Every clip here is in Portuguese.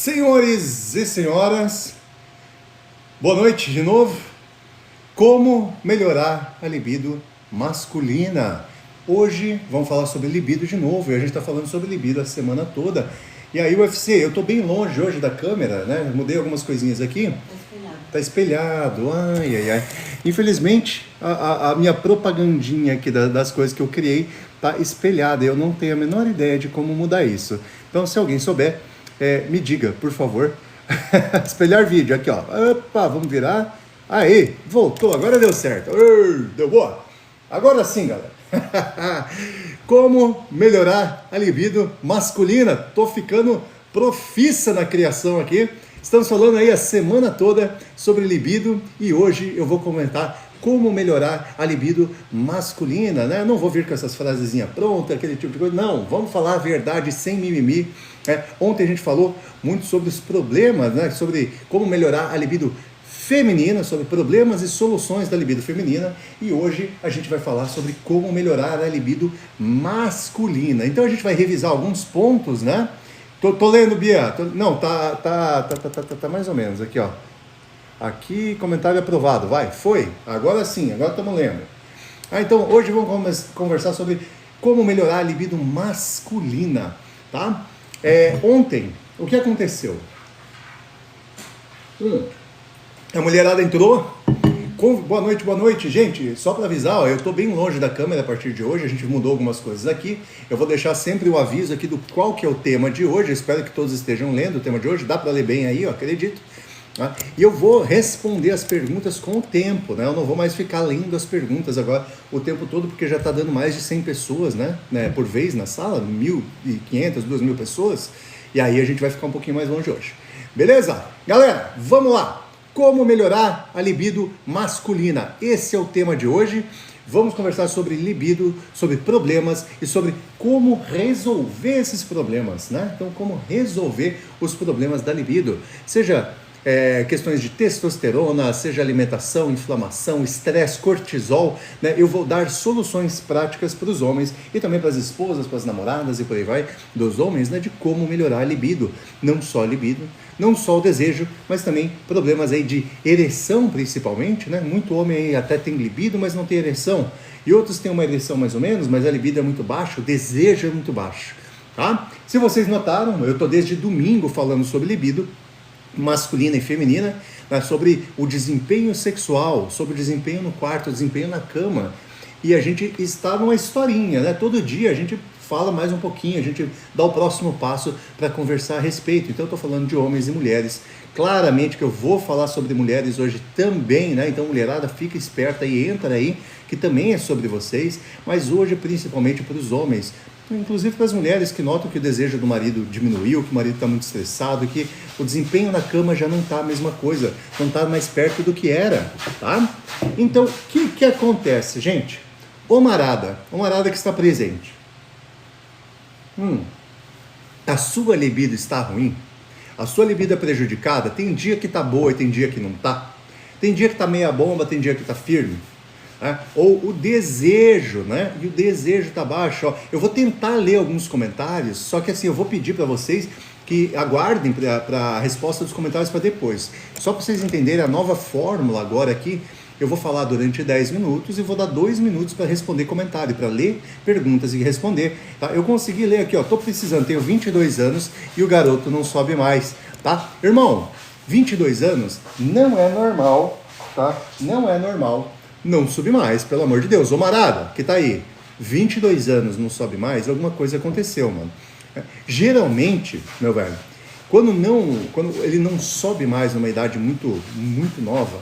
Senhores e senhoras, boa noite de novo. Como melhorar a libido masculina? Hoje vamos falar sobre libido de novo, e a gente está falando sobre libido a semana toda. E aí, UFC, eu estou bem longe hoje da câmera, né? Mudei algumas coisinhas aqui. Tá espelhado, ai, ai, ai. Infelizmente, a minha propagandinha aqui das coisas que eu criei tá espelhada. Eu não tenho a menor ideia de como mudar isso. Então, se alguém souber, me diga, por favor. Espelhar vídeo, aqui ó. Opa, vamos virar. Aí, voltou, agora deu certo. Deu boa. Agora sim, galera. Como melhorar a libido masculina? Tô ficando profissa na criação aqui. Estamos falando aí a semana toda sobre libido e hoje eu vou comentar como melhorar a libido masculina, né? Não vou vir com essas frasezinhas prontas, aquele tipo de coisa. Não, vamos falar a verdade sem mimimi. Ontem a gente falou muito sobre os problemas, né? Sobre como melhorar a libido feminina, sobre problemas e soluções da libido feminina, e hoje a gente vai falar sobre como melhorar a libido masculina. Então a gente vai revisar alguns pontos, né? Tô lendo, Bia. Não, tá mais ou menos aqui, ó. Aqui, comentário aprovado. Vai, foi. Agora sim, agora estamos lendo. Então, hoje vamos conversar sobre como melhorar a libido masculina, tá? Ontem, o que aconteceu? A mulherada entrou. Boa noite, gente. Só para avisar, ó, eu estou bem longe da câmera a partir de hoje, a gente mudou algumas coisas aqui. Eu vou deixar sempre o aviso aqui do qual que é o tema de hoje. Eu espero que todos estejam lendo o tema de hoje. Dá para ler bem aí, ó, acredito. E eu vou responder as perguntas com o tempo, né? Eu não vou mais ficar lendo as perguntas agora o tempo todo, porque já está dando mais de 100 pessoas, né? Por vez na sala, 1.500, 2.000 pessoas. E aí a gente vai ficar um pouquinho mais longe hoje. Beleza? Galera, vamos lá! Como melhorar a libido masculina? Esse é o tema de hoje. Vamos conversar sobre libido, sobre problemas e sobre como resolver esses problemas, né? Então, como resolver os problemas da libido, seja questões de testosterona, seja alimentação, inflamação, estresse, cortisol, né? Eu vou dar soluções práticas para os homens e também para as esposas, para as namoradas e por aí vai, dos homens, né? De como melhorar a libido, não só a libido, não só o desejo, mas também problemas aí de ereção principalmente, né? Muito homem aí até tem libido, mas não tem ereção, e outros têm uma ereção mais ou menos, mas a libido é muito baixo, o desejo é muito baixo, tá? Se vocês notaram, eu tô desde domingo falando sobre libido masculina e feminina, né, sobre o desempenho sexual, sobre o desempenho no quarto, o desempenho na cama, e a gente está numa historinha, né? Todo dia a gente fala mais um pouquinho, a gente dá o próximo passo para conversar a respeito. Então eu estou falando de homens e mulheres, claramente que eu vou falar sobre mulheres hoje também, né? Então mulherada, fica esperta e entra aí, que também é sobre vocês, mas hoje principalmente para os homens, inclusive para as mulheres que notam que o desejo do marido diminuiu, que o marido está muito estressado, que o desempenho na cama já não está a mesma coisa, não está mais perto do que era, tá? Então, o que acontece, gente? Homarada que está presente. A sua libido está ruim? A sua libido é prejudicada? Tem dia que está boa e tem dia que não está? Tem dia que está meia bomba, tem dia que está firme? Ou o desejo, né? E o desejo está baixo. Ó. Eu vou tentar ler alguns comentários, só que assim, eu vou pedir para vocês que aguardem para a resposta dos comentários para depois. Só para vocês entenderem a nova fórmula agora aqui, eu vou falar durante 10 minutos e vou dar 2 minutos para responder comentário, para ler perguntas e responder. Tá? Eu consegui ler aqui, ó, tô precisando, tenho 22 anos e o garoto não sobe mais, tá? Irmão, 22 anos não é normal, tá? Não é normal. Não sube mais, pelo amor de Deus. Ô Marada, que tá aí, 22 anos não sobe mais, alguma coisa aconteceu, mano. Geralmente, meu velho, quando ele não sobe mais numa idade muito, muito nova,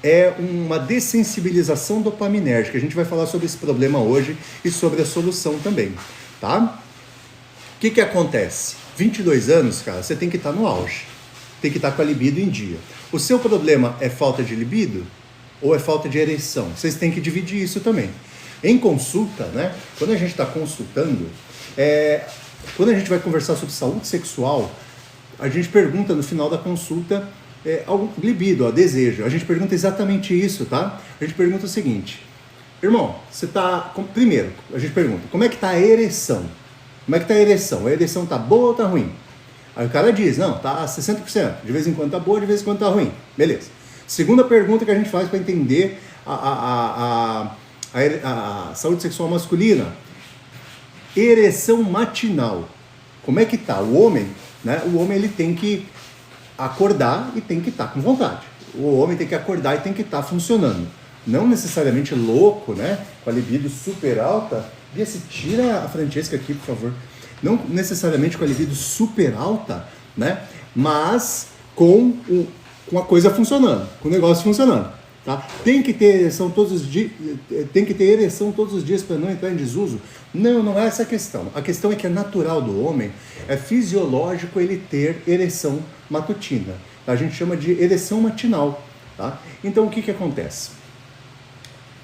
é uma dessensibilização dopaminérgica. A gente vai falar sobre esse problema hoje e sobre a solução também, tá? O que acontece? 22 anos, cara, você tem que estar no auge, tem que estar com a libido em dia. O seu problema é falta de libido? Ou é falta de ereção? Vocês têm que dividir isso também. Em consulta, né? Quando a gente está consultando, quando a gente vai conversar sobre saúde sexual, a gente pergunta no final da consulta libido, desejo. A gente pergunta exatamente isso, tá? A gente pergunta o seguinte: irmão, você tá... Primeiro, a gente pergunta, como é que tá a ereção? Como é que tá a ereção? A ereção tá boa ou tá ruim? Aí o cara diz, não, tá 60%, de vez em quando tá boa, de vez em quando tá ruim. Beleza. Segunda pergunta que a gente faz para entender a saúde sexual masculina. Ereção matinal. Como é que tá? O homem, né? O homem ele tem que acordar e tem que estar com vontade. O homem tem que acordar e tem que estar funcionando. Não necessariamente louco, né? Com a libido super alta. Bia, se tira a Francesca aqui, por favor. Não necessariamente com a libido super alta, né? Mas com a coisa funcionando, com o negócio funcionando. Tá? Tem que ter ereção todos os dias, para não entrar em desuso? Não, não é essa a questão. A questão é que é natural do homem, é fisiológico ele ter ereção matutina. Tá? A gente chama de ereção matinal. Tá? Então o que acontece?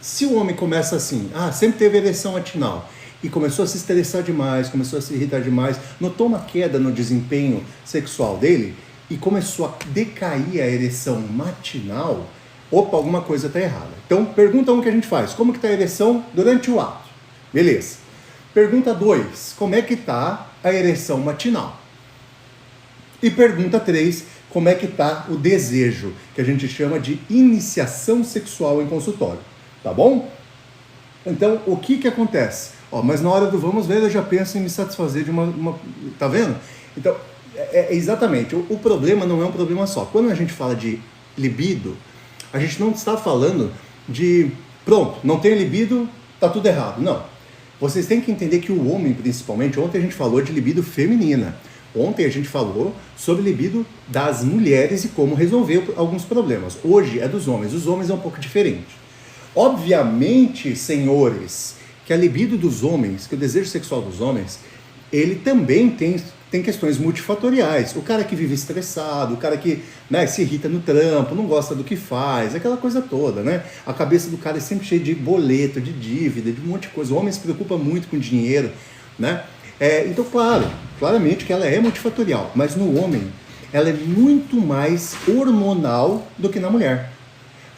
Se o homem começa assim, sempre teve ereção matinal, e começou a se estressar demais, começou a se irritar demais, notou uma queda no desempenho sexual dele, e começou a decair a ereção matinal, opa, alguma coisa está errada. Então, pergunta 1 que a gente faz, como que está a ereção durante o ato? Beleza. Pergunta 2, como é que está a ereção matinal? E pergunta 3, como é que está o desejo, que a gente chama de iniciação sexual em consultório, tá bom? Então, o que acontece? Mas na hora do vamos ver, eu já penso em me satisfazer de uma... Tá vendo? Então, exatamente, o problema não é um problema só. Quando a gente fala de libido, a gente não está falando de, pronto, não tem libido, tá tudo errado. Não. Vocês têm que entender que o homem, principalmente, ontem a gente falou de libido feminina. Ontem a gente falou sobre libido das mulheres e como resolver alguns problemas. Hoje é dos homens. Os homens é um pouco diferente. Obviamente, senhores, que a libido dos homens, que o desejo sexual dos homens, ele também tem questões multifatoriais. O cara que vive estressado, o cara que, né, se irrita no trampo, não gosta do que faz, aquela coisa toda, né? A cabeça do cara é sempre cheia de boleto, de dívida, de um monte de coisa. O homem se preocupa muito com dinheiro, né? Então, claramente que ela é multifatorial, mas no homem ela é muito mais hormonal do que na mulher.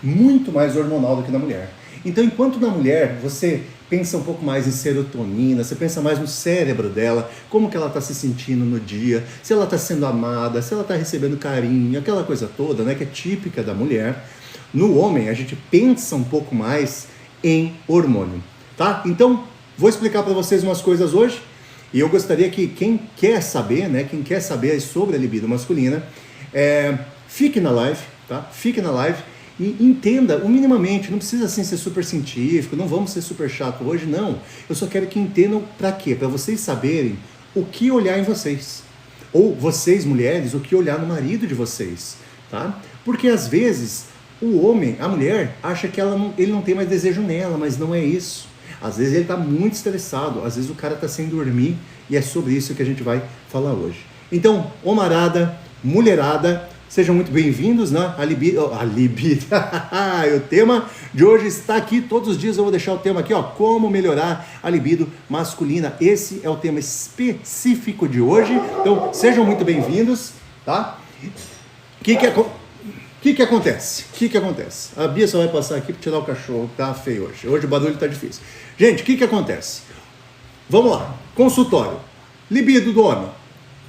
Muito mais hormonal do que na mulher. Então, enquanto na mulher você pensa um pouco mais em serotonina, você pensa mais no cérebro dela, como que ela está se sentindo no dia, se ela está sendo amada, se ela está recebendo carinho, aquela coisa toda, né, que é típica da mulher. No homem, a gente pensa um pouco mais em hormônio, tá? Então, vou explicar para vocês umas coisas hoje, e eu gostaria que quem quer saber, né, quem quer saber sobre a libido masculina, fique na live, tá? Fique na live, e entenda o minimamente, não precisa assim ser super científico, não vamos ser super chato hoje, não. Eu só quero que entendam para quê? Para vocês saberem o que olhar em vocês. Ou vocês, mulheres, o que olhar no marido de vocês, tá? Porque às vezes o homem, a mulher, acha que ele não tem mais desejo nela, mas não é isso. Às vezes ele está muito estressado, às vezes o cara está sem dormir, e é sobre isso que a gente vai falar hoje. Então, homarada, mulherada, sejam muito bem-vindos, né? A libido. O tema de hoje está aqui. Todos os dias eu vou deixar o tema aqui, ó. Como melhorar a libido masculina. Esse é o tema específico de hoje. Então, sejam muito bem-vindos, tá? O que acontece? O que acontece? A Bia só vai passar aqui para tirar o cachorro, tá feio hoje. Hoje o barulho tá difícil. Gente, o que acontece? Vamos lá. Consultório. Libido do homem.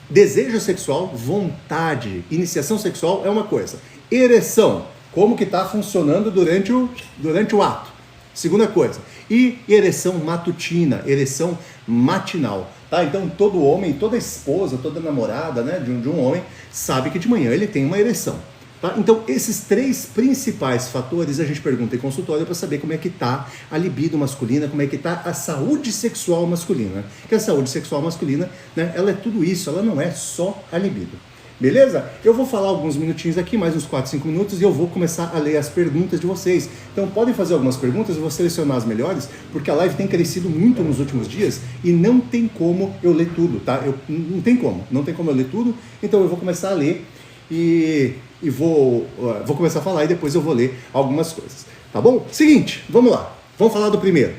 Desejo sexual, vontade, iniciação sexual é uma coisa. Ereção, como que está funcionando durante o ato. Segunda coisa. E ereção matutina, ereção matinal. Tá? Então todo homem, toda esposa, toda namorada, né, de um homem sabe que de manhã ele tem uma ereção. Tá? Então esses 3 principais fatores a gente pergunta em consultório para saber como é que está a libido masculina, como é que está a saúde sexual masculina. Que a saúde sexual masculina, né, ela é tudo isso, ela não é só a libido. Beleza? Eu vou falar alguns minutinhos aqui, mais uns 4, 5 minutos, e eu vou começar a ler as perguntas de vocês. Então podem fazer algumas perguntas, eu vou selecionar as melhores, porque a live tem crescido muito nos últimos dias e não tem como eu ler tudo, tá? Não tem como eu ler tudo, então eu vou começar a ler e vou começar a falar e depois eu vou ler algumas coisas, tá bom? Seguinte, vamos lá, vamos falar do primeiro.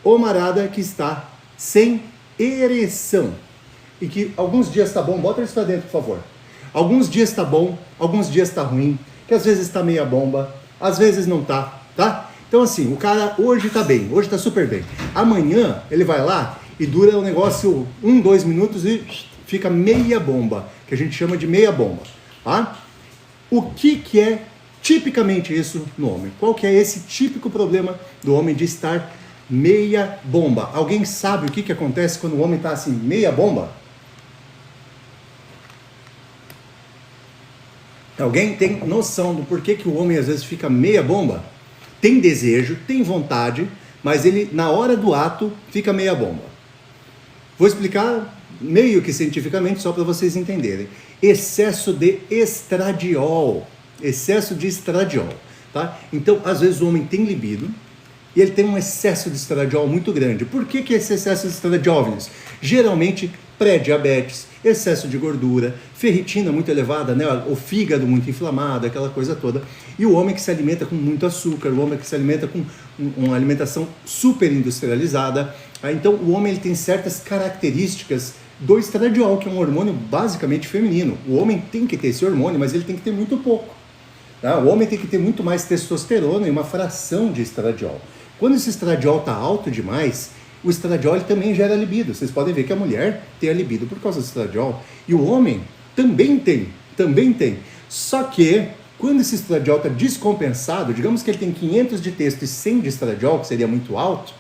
Homarada que está sem ereção e que alguns dias está bom, bota isso pra dentro, por favor. Alguns dias está bom, alguns dias está ruim, que às vezes está meia bomba, às vezes não tá? Então assim, o cara hoje está bem, hoje está super bem. Amanhã ele vai lá e dura o negócio 1, 2 minutos e fica meia bomba, que a gente chama de meia bomba, tá? O que é tipicamente isso no homem? Qual que é esse típico problema do homem de estar meia bomba? Alguém sabe o que acontece quando o homem está assim, meia bomba? Alguém tem noção do porquê que o homem às vezes fica meia bomba? Tem desejo, tem vontade, mas ele na hora do ato fica meia bomba. Vou explicar meio que cientificamente só para vocês entenderem. Excesso de estradiol. Excesso de estradiol, tá? Então, às vezes o homem tem libido e ele tem um excesso de estradiol muito grande. Por que esse excesso de estradiol, Vinícius? Geralmente pré-diabetes, excesso de gordura, ferritina muito elevada, né? O fígado muito inflamado, aquela coisa toda. E o homem que se alimenta com muito açúcar, o homem que se alimenta com uma alimentação super industrializada. Então, o homem ele tem certas características do estradiol, que é um hormônio basicamente feminino. O homem tem que ter esse hormônio, mas ele tem que ter muito pouco. Tá? O homem tem que ter muito mais testosterona e uma fração de estradiol. Quando esse estradiol está alto demais, o estradiol ele também gera libido. Vocês podem ver que a mulher tem a libido por causa do estradiol. E o homem também tem. Só que, quando esse estradiol está descompensado, digamos que ele tem 500 de testo e 100 de estradiol, que seria muito alto,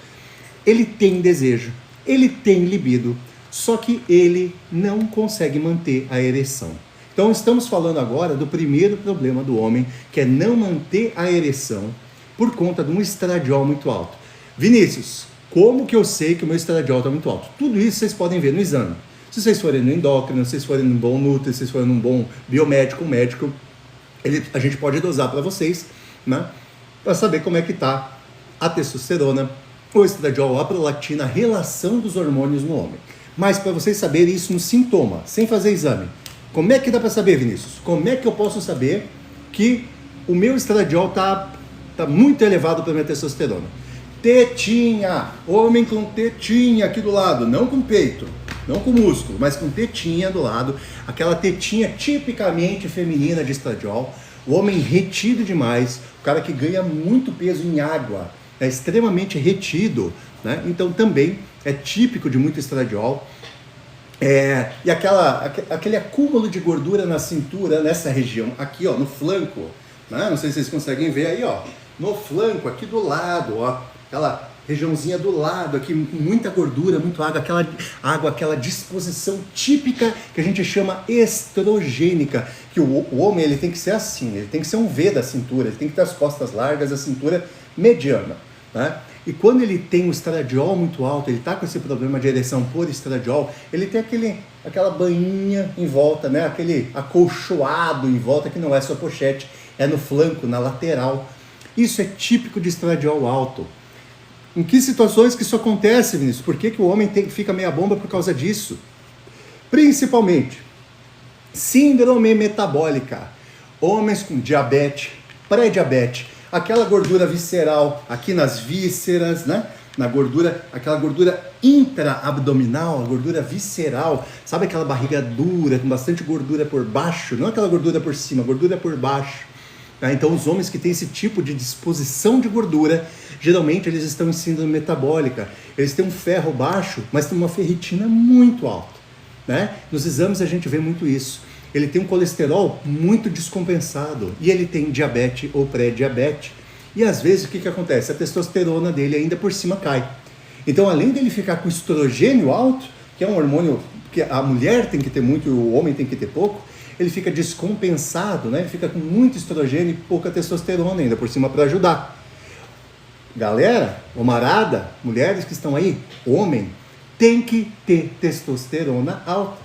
ele tem desejo, ele tem libido, só que ele não consegue manter a ereção. Então estamos falando agora do primeiro problema do homem, que é não manter a ereção por conta de um estradiol muito alto. Vinícius, como que eu sei que o meu estradiol está muito alto? Tudo isso vocês podem ver no exame. Se vocês forem no endócrino, se vocês forem num bom nutri, se vocês forem num bom biomédico, um médico, a gente pode dosar para vocês, né? Para saber como é que está a testosterona, o estradiol, a prolactina, a relação dos hormônios no homem. Mas para vocês saberem isso no sintoma, sem fazer exame. Como é que dá para saber, Vinícius? Como é que eu posso saber que o meu estradiol tá muito elevado para minha testosterona? Tetinha, homem com tetinha aqui do lado, não com peito, não com músculo, mas com tetinha do lado, aquela tetinha tipicamente feminina de estradiol, o homem retido demais, o cara que ganha muito peso em água, é extremamente retido, né? Então também é típico de muito estradiol. E aquele acúmulo de gordura na cintura, nessa região, aqui ó, no flanco, né? Não sei se vocês conseguem ver aí, ó, no flanco, aqui do lado, ó, aquela regiãozinha do lado, aqui muita gordura, muito água, aquela disposição típica que a gente chama estrogênica, que o homem ele tem que ser assim, ele tem que ser um V da cintura, ele tem que ter as costas largas, a cintura mediana, né? E quando ele tem o estradiol muito alto, ele está com esse problema de ereção por estradiol, ele tem aquela bainha em volta, né? Aquele acolchoado em volta, que não é só pochete, é no flanco, na lateral. Isso é típico de estradiol alto. Em que situações que isso acontece, Vinícius? Por que o homem fica meia bomba por causa disso? Principalmente, síndrome metabólica. Homens com diabetes, pré-diabetes, aquela gordura visceral aqui nas vísceras, né? Na gordura, aquela gordura intra-abdominal, a gordura visceral, sabe aquela barriga dura, com bastante gordura por baixo, não aquela gordura por cima, gordura por baixo. Tá? Então os homens que têm esse tipo de disposição de gordura, geralmente eles estão em síndrome metabólica, eles têm um ferro baixo, mas têm uma ferritina muito alta, né? Nos exames a gente vê muito isso. Ele tem um colesterol muito descompensado e ele tem diabetes ou pré-diabetes. E às vezes o que acontece? A testosterona dele ainda por cima cai. Então, além dele ficar com estrogênio alto, que é um hormônio que a mulher tem que ter muito e o homem tem que ter pouco, ele fica descompensado, né? Ele fica com muito estrogênio e pouca testosterona ainda por cima para ajudar. Galera, homarada, mulheres que estão aí, homem, tem que ter testosterona alta.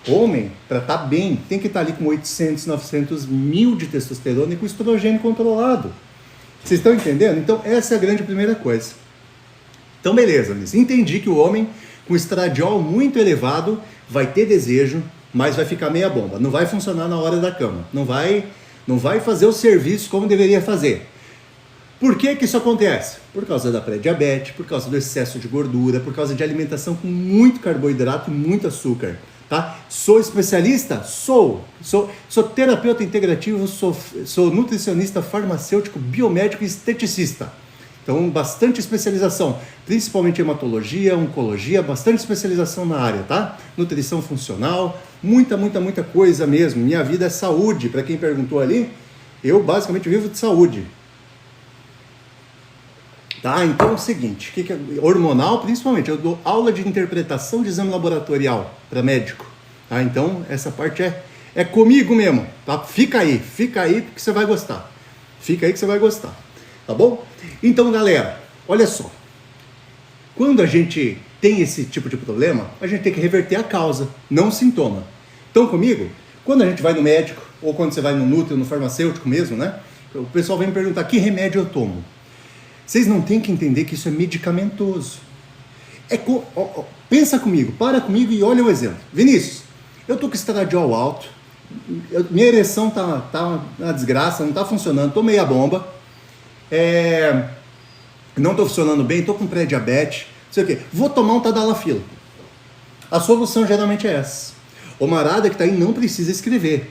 Homem, para estar bem, tem que estar ali com 800, 900 mil de testosterona e com estrogênio controlado. Vocês estão entendendo? Então, essa é a grande primeira coisa. Então, beleza, Liz. Entendi que o homem com estradiol muito elevado vai ter desejo, mas vai ficar meia bomba. Não vai funcionar na hora da cama. Não vai fazer o serviço como deveria fazer. Por que isso acontece? Por causa da pré-diabetes, por causa do excesso de gordura, por causa de alimentação com muito carboidrato e muito açúcar. Tá? Sou especialista? Sou terapeuta integrativo, sou nutricionista, farmacêutico, biomédico e esteticista. Então, bastante especialização, principalmente hematologia, oncologia, bastante especialização na área, tá? Nutrição funcional, muita coisa mesmo. Minha vida é saúde, para quem perguntou ali, eu basicamente vivo de saúde. Tá? Então é o seguinte, que é hormonal, principalmente, eu dou aula de interpretação de exame laboratorial para médico. Tá? Então, essa parte é comigo mesmo, tá? Fica aí porque você vai gostar. Fica aí que você vai gostar, tá bom? Então, galera, olha só. Quando a gente tem esse tipo de problema, a gente tem que reverter a causa, não o sintoma. Então, comigo, quando a gente vai no médico, ou quando você vai no nutri, no farmacêutico mesmo, né? O pessoal vem me perguntar, que remédio eu tomo? Vocês não têm que entender que isso é medicamentoso. Pensa comigo, para comigo e olha o exemplo. Vinícius, eu tô com estradiol alto, minha ereção tá uma desgraça, não tá funcionando, tô meia bomba, não tô funcionando bem, tô com pré-diabetes, não sei o quê. Vou tomar um Tadalafila. A solução geralmente é essa. O marada que tá aí não precisa escrever,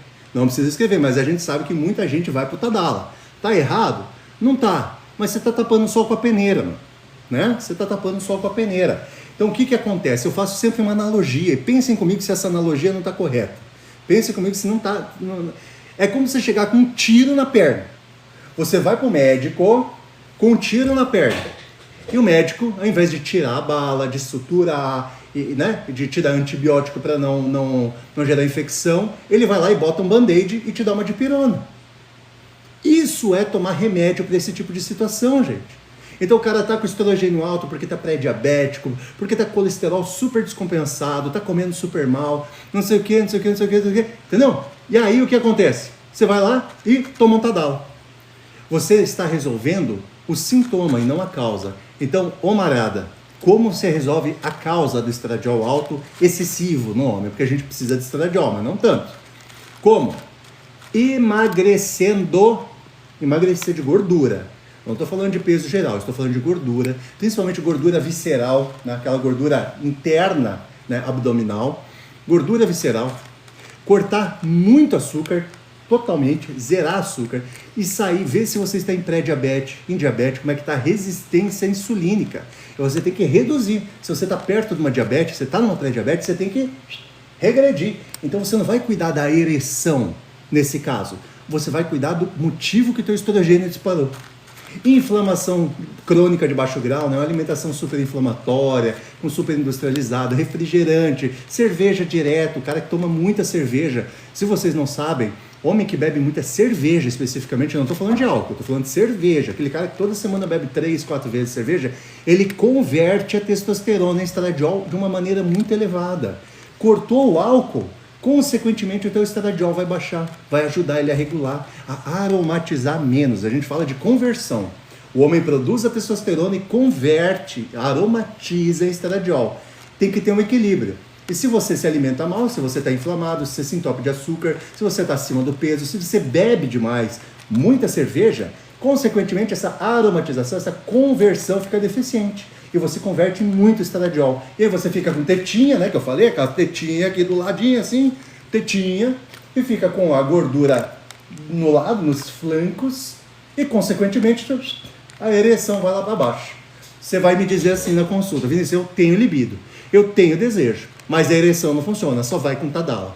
mas a gente sabe que muita gente vai pro Tadala. Tá errado? Não tá. Mas você está tapando o sol com a peneira, mano, né? Você está tapando o sol com a peneira. Então, o que acontece? Eu faço sempre uma analogia. E pensem comigo se essa analogia não está correta. Pensem comigo se não está... É como você chegar com um tiro na perna. Você vai para o médico com um tiro na perna. E o médico, ao invés de tirar a bala, de suturar, né? De te dar antibiótico para não gerar infecção, ele vai lá e bota um band-aid e te dá uma dipirona. Isso é tomar remédio para esse tipo de situação, gente. Então o cara tá com estrogênio alto porque tá pré-diabético, porque tá com colesterol super descompensado, tá comendo super mal, não sei o que, entendeu? E aí o que acontece? Você vai lá e toma um Tadala. Você está resolvendo o sintoma e não a causa. Então, ô marada, como você resolve a causa do estradiol alto excessivo no homem? Porque a gente precisa de estradiol, mas não tanto. Como? Emagrecer de gordura. Não estou falando de peso geral, estou falando de gordura, principalmente gordura visceral, né? Aquela gordura interna, né? Abdominal, gordura visceral, cortar muito açúcar, totalmente, zerar açúcar e sair, ver se você está em pré-diabetes, em diabetes, como é que está a resistência insulínica. Você tem que reduzir. Se você está perto de uma diabetes, você está numa pré-diabetes, você tem que regredir. Então você não vai cuidar da ereção nesse caso. Você vai cuidar do motivo que o teu estrogênio disparou. Inflamação crônica de baixo grau, né? Uma alimentação super inflamatória, com super industrializada, refrigerante, cerveja direto, o cara que toma muita cerveja. Se vocês não sabem, homem que bebe muita cerveja especificamente, eu não estou falando de álcool, estou falando de cerveja. Aquele cara que toda semana bebe 3, 4 vezes cerveja, ele converte a testosterona em estradiol de uma maneira muito elevada. Cortou o álcool, consequentemente o teu estradiol vai baixar, vai ajudar ele a regular, a aromatizar menos. A gente fala de conversão. O homem produz a testosterona e converte, aromatiza estradiol. Tem que ter um equilíbrio. E se você se alimenta mal, se você está inflamado, se você se entope de açúcar, se você está acima do peso, se você bebe demais, muita cerveja, consequentemente essa aromatização, essa conversão fica deficiente. E você converte muito estradiol. E aí você fica com tetinha, né? Que eu falei, aquela tetinha aqui do ladinho, assim, tetinha, e fica com a gordura no lado, nos flancos, e consequentemente a ereção vai lá para baixo. Você vai me dizer assim na consulta, Vinícius, eu tenho libido, eu tenho desejo, mas a ereção não funciona, só vai com Tadala.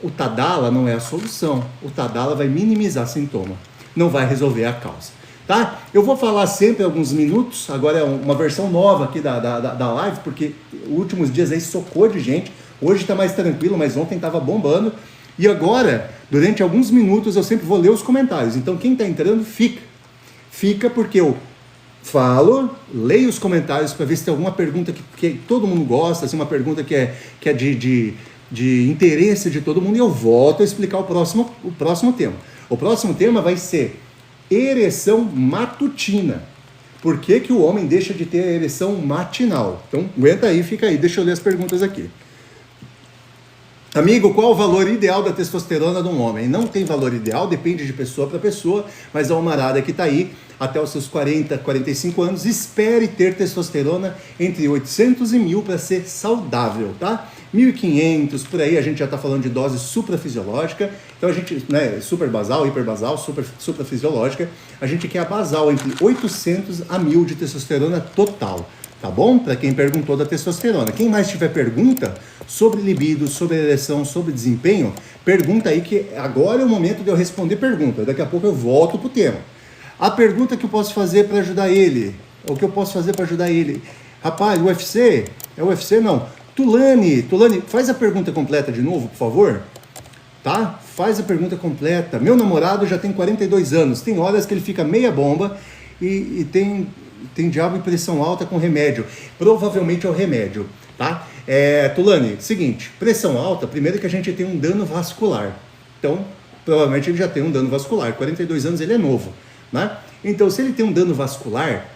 O Tadala não é a solução, o Tadala vai minimizar sintoma, não vai resolver a causa. Tá? Eu vou falar sempre alguns minutos, agora é uma versão nova aqui da live, porque os últimos dias aí socou de gente, hoje está mais tranquilo, mas ontem estava bombando, e agora, durante alguns minutos, eu sempre vou ler os comentários, então quem está entrando, fica porque eu falo, leio os comentários para ver se tem alguma pergunta que todo mundo gosta, assim, uma pergunta que é de interesse de todo mundo, e eu volto a explicar o próximo tema. O próximo tema vai ser ereção matutina. Por que o homem deixa de ter a ereção matinal? Então, aguenta aí, fica aí, deixa eu ler as perguntas aqui. Amigo, qual o valor ideal da testosterona de um homem? Não tem valor ideal, depende de pessoa para pessoa, mas a homarada que está aí, até os seus 40, 45 anos, espere ter testosterona entre 800 e 1000 para ser saudável, tá? 1.500, por aí a gente já está falando de dose suprafisiológica. Então a gente, né, super basal, hiperbasal, suprafisiológica, a gente quer a basal entre 800 a 1.000 de testosterona total. Tá bom? Para quem perguntou da testosterona. Quem mais tiver pergunta sobre libido, sobre ereção, sobre desempenho, pergunta aí que agora é o momento de eu responder pergunta. Daqui a pouco eu volto pro tema. A pergunta que eu posso fazer para ajudar ele, o que eu posso fazer para ajudar ele? Rapaz, UFC? É UFC não. Tulane, faz a pergunta completa de novo, por favor. Tá? Faz a pergunta completa. Meu namorado já tem 42 anos. Tem horas que ele fica meia bomba e tem diabo e pressão alta com remédio. Provavelmente é o remédio, tá? Tulane, seguinte, pressão alta, primeiro que a gente tem um dano vascular. Então, provavelmente ele já tem um dano vascular. 42 anos ele é novo, né? Então, se ele tem um dano vascular,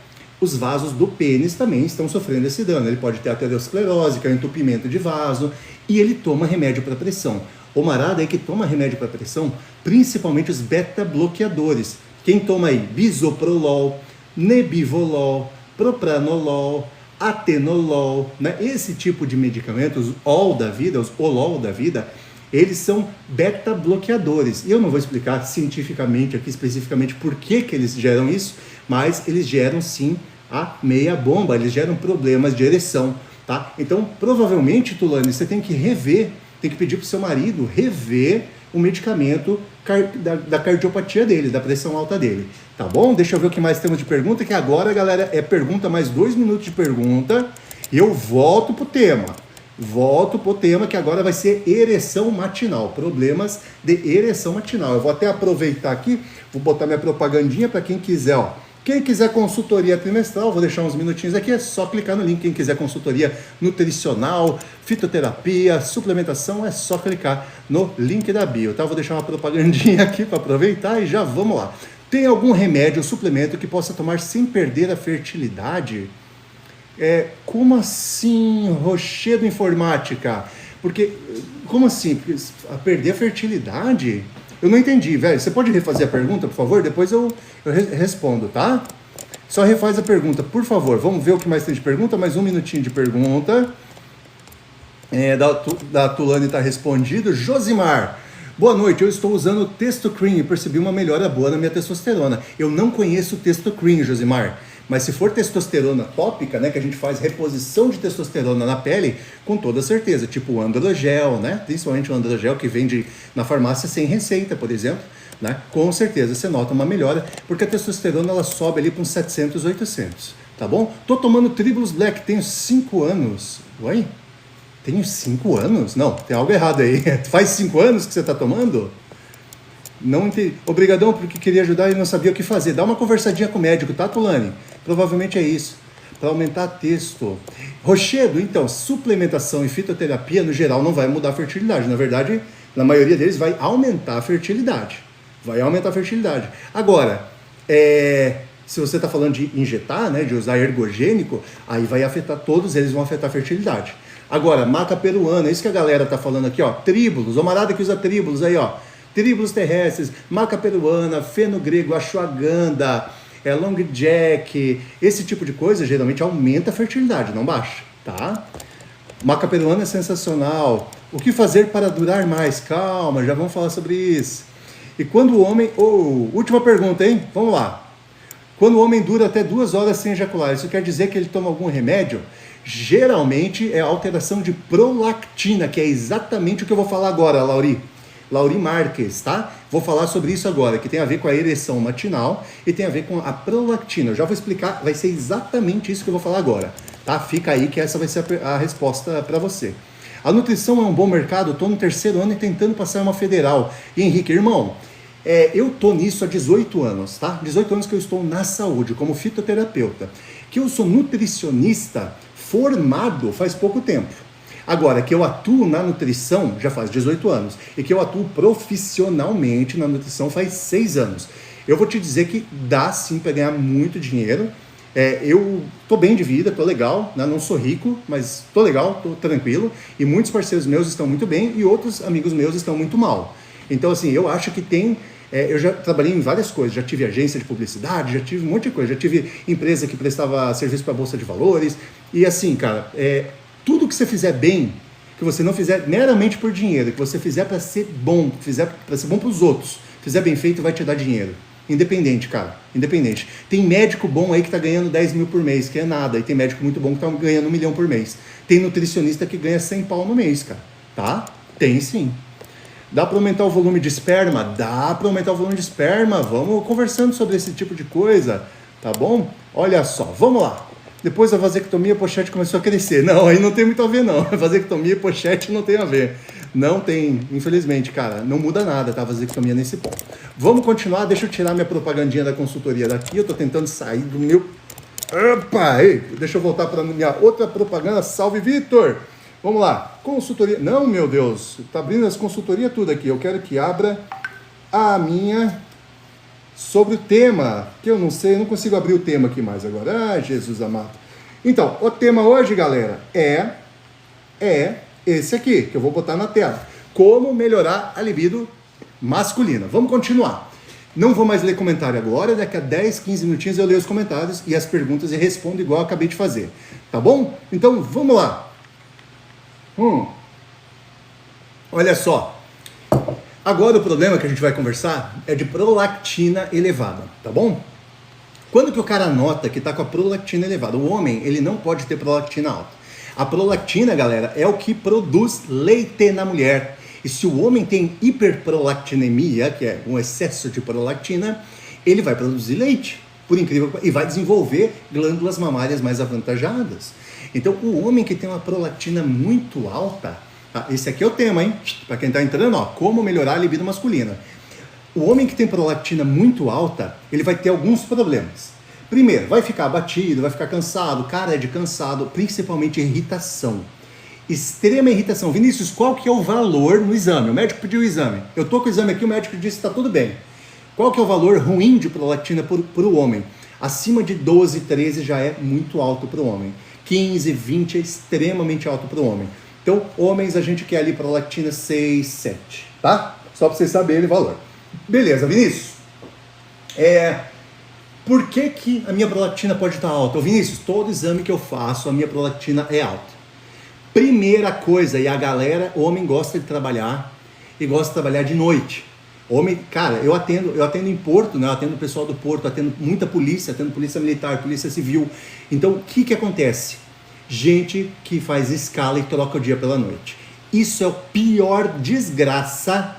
os vasos do pênis também estão sofrendo esse dano. Ele pode ter aterosclerose, que é um entupimento de vaso, e ele toma remédio para pressão. O marada aí que toma remédio para pressão, principalmente os beta-bloqueadores. Quem toma aí? Bisoprolol, Nebivolol, Propranolol, Atenolol, né? Esse tipo de medicamentos, os OL da vida, os OLOL da vida, eles são beta-bloqueadores. E eu não vou explicar cientificamente aqui, especificamente, por que eles geram isso, mas eles geram sim a meia bomba, eles geram problemas de ereção, tá? Então, provavelmente, Tulane, você tem que rever, tem que pedir para o seu marido rever o medicamento da cardiopatia dele, da pressão alta dele, tá bom? Deixa eu ver o que mais temos de pergunta, que agora, galera, é pergunta mais 2 minutos de pergunta, e eu volto pro tema. Que agora vai ser ereção matinal, problemas de ereção matinal. Eu vou até aproveitar aqui, vou botar minha propagandinha para quem quiser, ó. Quem quiser consultoria trimestral, vou deixar uns minutinhos aqui, é só clicar no link. Quem quiser consultoria nutricional, fitoterapia, suplementação, é só clicar no link da bio, tá? Vou deixar uma propagandinha aqui para aproveitar e já vamos lá. Tem algum remédio, suplemento que possa tomar sem perder a fertilidade? Como assim, Rochedo Informática? Porque, como assim? Porque, perder a fertilidade? Eu não entendi, velho. Você pode refazer a pergunta, por favor? Depois eu respondo, tá? Só refaz a pergunta, por favor. Vamos ver o que mais tem de pergunta. Mais um minutinho de pergunta. Da Tulane está respondido. Josimar, boa noite. Eu estou usando o Testo-Cream e percebi uma melhora boa na minha testosterona. Eu não conheço o Testo-Cream, Josimar. Mas se for testosterona tópica, né, que a gente faz reposição de testosterona na pele, com toda certeza, tipo o androgel, né, principalmente o androgel que vende na farmácia sem receita, por exemplo, né, com certeza você nota uma melhora, porque a testosterona ela sobe ali para uns 700, 800, tá bom? Tô tomando Tribulus Black, tenho 5 anos. Oi? Tenho 5 anos? Não, tem algo errado aí. Faz 5 anos que você tá tomando? Não entendi. Obrigadão, porque queria ajudar e não sabia o que fazer. Dá uma conversadinha com o médico, tá, Tulane? Provavelmente é isso. Para aumentar testo. Rochedo, então, suplementação e fitoterapia, no geral, não vai mudar a fertilidade. Na verdade, na maioria deles, vai aumentar a fertilidade. Agora, se você está falando de injetar, né, de usar ergogênico, aí vai afetar, todos eles vão afetar a fertilidade. Agora, maca peruana, é isso que a galera tá falando aqui, ó. Tríbulos, o marada que usa tríbulos aí, ó. Tríbulos terrestres, maca peruana, feno grego, ashwagandha, long jack, esse tipo de coisa geralmente aumenta a fertilidade, não baixa, tá? Maca peruana é sensacional. O que fazer para durar mais? Calma, já vamos falar sobre isso. E quando o homem... última pergunta, hein? Vamos lá. Quando o homem dura até 2 horas sem ejacular, isso quer dizer que ele toma algum remédio? Geralmente é alteração de prolactina, que é exatamente o que eu vou falar agora, Lauri Marques, tá? Vou falar sobre isso agora, que tem a ver com a ereção matinal e tem a ver com a prolactina. Eu já vou explicar, vai ser exatamente isso que eu vou falar agora, tá? Fica aí que essa vai ser a resposta para você. A nutrição é um bom mercado? Eu tô no 3º ano e tentando passar uma federal. E Henrique, irmão, eu tô nisso há 18 anos, tá? 18 anos que eu estou na saúde, como fitoterapeuta. Que eu sou nutricionista formado faz pouco tempo. Agora, que eu atuo na nutrição já faz 18 anos e que eu atuo profissionalmente na nutrição faz 6 anos. Eu vou te dizer que dá sim para ganhar muito dinheiro. Eu tô bem de vida, tô legal, né? Não sou rico, mas tô legal, tô tranquilo. E muitos parceiros meus estão muito bem e outros amigos meus estão muito mal. Então, assim, eu acho que tem... eu já trabalhei em várias coisas, já tive agência de publicidade, já tive um monte de coisa, já tive empresa que prestava serviço para a Bolsa de Valores. E assim, cara... tudo que você fizer bem, que você não fizer meramente por dinheiro, que você fizer para ser bom, fizer para ser bom para os outros, fizer bem feito, vai te dar dinheiro. Independente, cara, independente. Tem médico bom aí que tá ganhando 10 mil por mês, que é nada, e tem médico muito bom que tá ganhando 1 milhão por mês. Tem nutricionista que ganha 100 pau no mês, cara, tá? Tem sim. Dá para aumentar o volume de esperma? Dá para aumentar o volume de esperma. Vamos conversando sobre esse tipo de coisa, tá bom? Olha só, vamos lá. Depois da vasectomia, a pochete começou a crescer. Não, aí não tem muito a ver, não. Vasectomia e pochete não tem a ver. Não tem, infelizmente, cara. Não muda nada, tá? Vasectomia nesse ponto. Vamos continuar. Deixa eu tirar minha propagandinha da consultoria daqui. Eu tô tentando sair do meu... Opa! Ei, deixa eu voltar para minha outra propaganda. Salve, Vitor! Vamos lá, consultoria, não, meu Deus, tá abrindo as consultorias tudo aqui, eu quero que abra a minha, sobre o tema, que eu não sei, eu não consigo abrir o tema aqui mais agora, ah, Jesus amado. Então, o tema hoje, galera, é esse aqui, que eu vou botar na tela, como melhorar a libido masculina. Vamos continuar. Não vou mais ler comentário agora, daqui a 10, 15 minutinhos eu leio os comentários e as perguntas e respondo igual eu acabei de fazer, tá bom? Então, vamos lá. Olha só, agora o problema que a gente vai conversar é de prolactina elevada, tá bom? Quando que o cara nota que tá com a prolactina elevada? O homem, ele não pode ter prolactina alta. A prolactina, galera, é o que produz leite na mulher. E se o homem tem hiperprolactinemia, que é um excesso de prolactina, ele vai produzir leite, por incrível, e vai desenvolver glândulas mamárias mais avantajadas. Então, o homem que tem uma prolactina muito alta, tá? Esse aqui é o tema, hein? Para quem tá entrando, ó, como melhorar a libido masculina. O homem que tem prolactina muito alta, ele vai ter alguns problemas. Primeiro, vai ficar abatido, vai ficar cansado, cara de cansado, principalmente irritação. Extrema irritação. Vinícius, qual que é o valor no exame? O médico pediu o exame. Eu tô com o exame aqui, o médico disse que tá tudo bem. Qual que é o valor ruim de prolactina para o homem? Acima de 12, 13 já é muito alto para o homem. 15, 20 é extremamente alto para o homem. Então, homens, a gente quer ali prolactina 6, 7, tá? Só para vocês saberem o valor. Beleza, Vinícius. Por que a minha prolactina pode estar alta? Ô, Vinícius, todo exame que eu faço, a minha prolactina é alta. Primeira coisa, e a galera, o homem gosta de trabalhar e gosta de trabalhar de noite. Homem, cara, eu atendo em Porto, né? Eu atendo o pessoal do Porto, atendo muita polícia, atendo polícia militar, polícia civil. Então, o que acontece? Gente que faz escala e troca o dia pela noite. Isso é o pior desgraça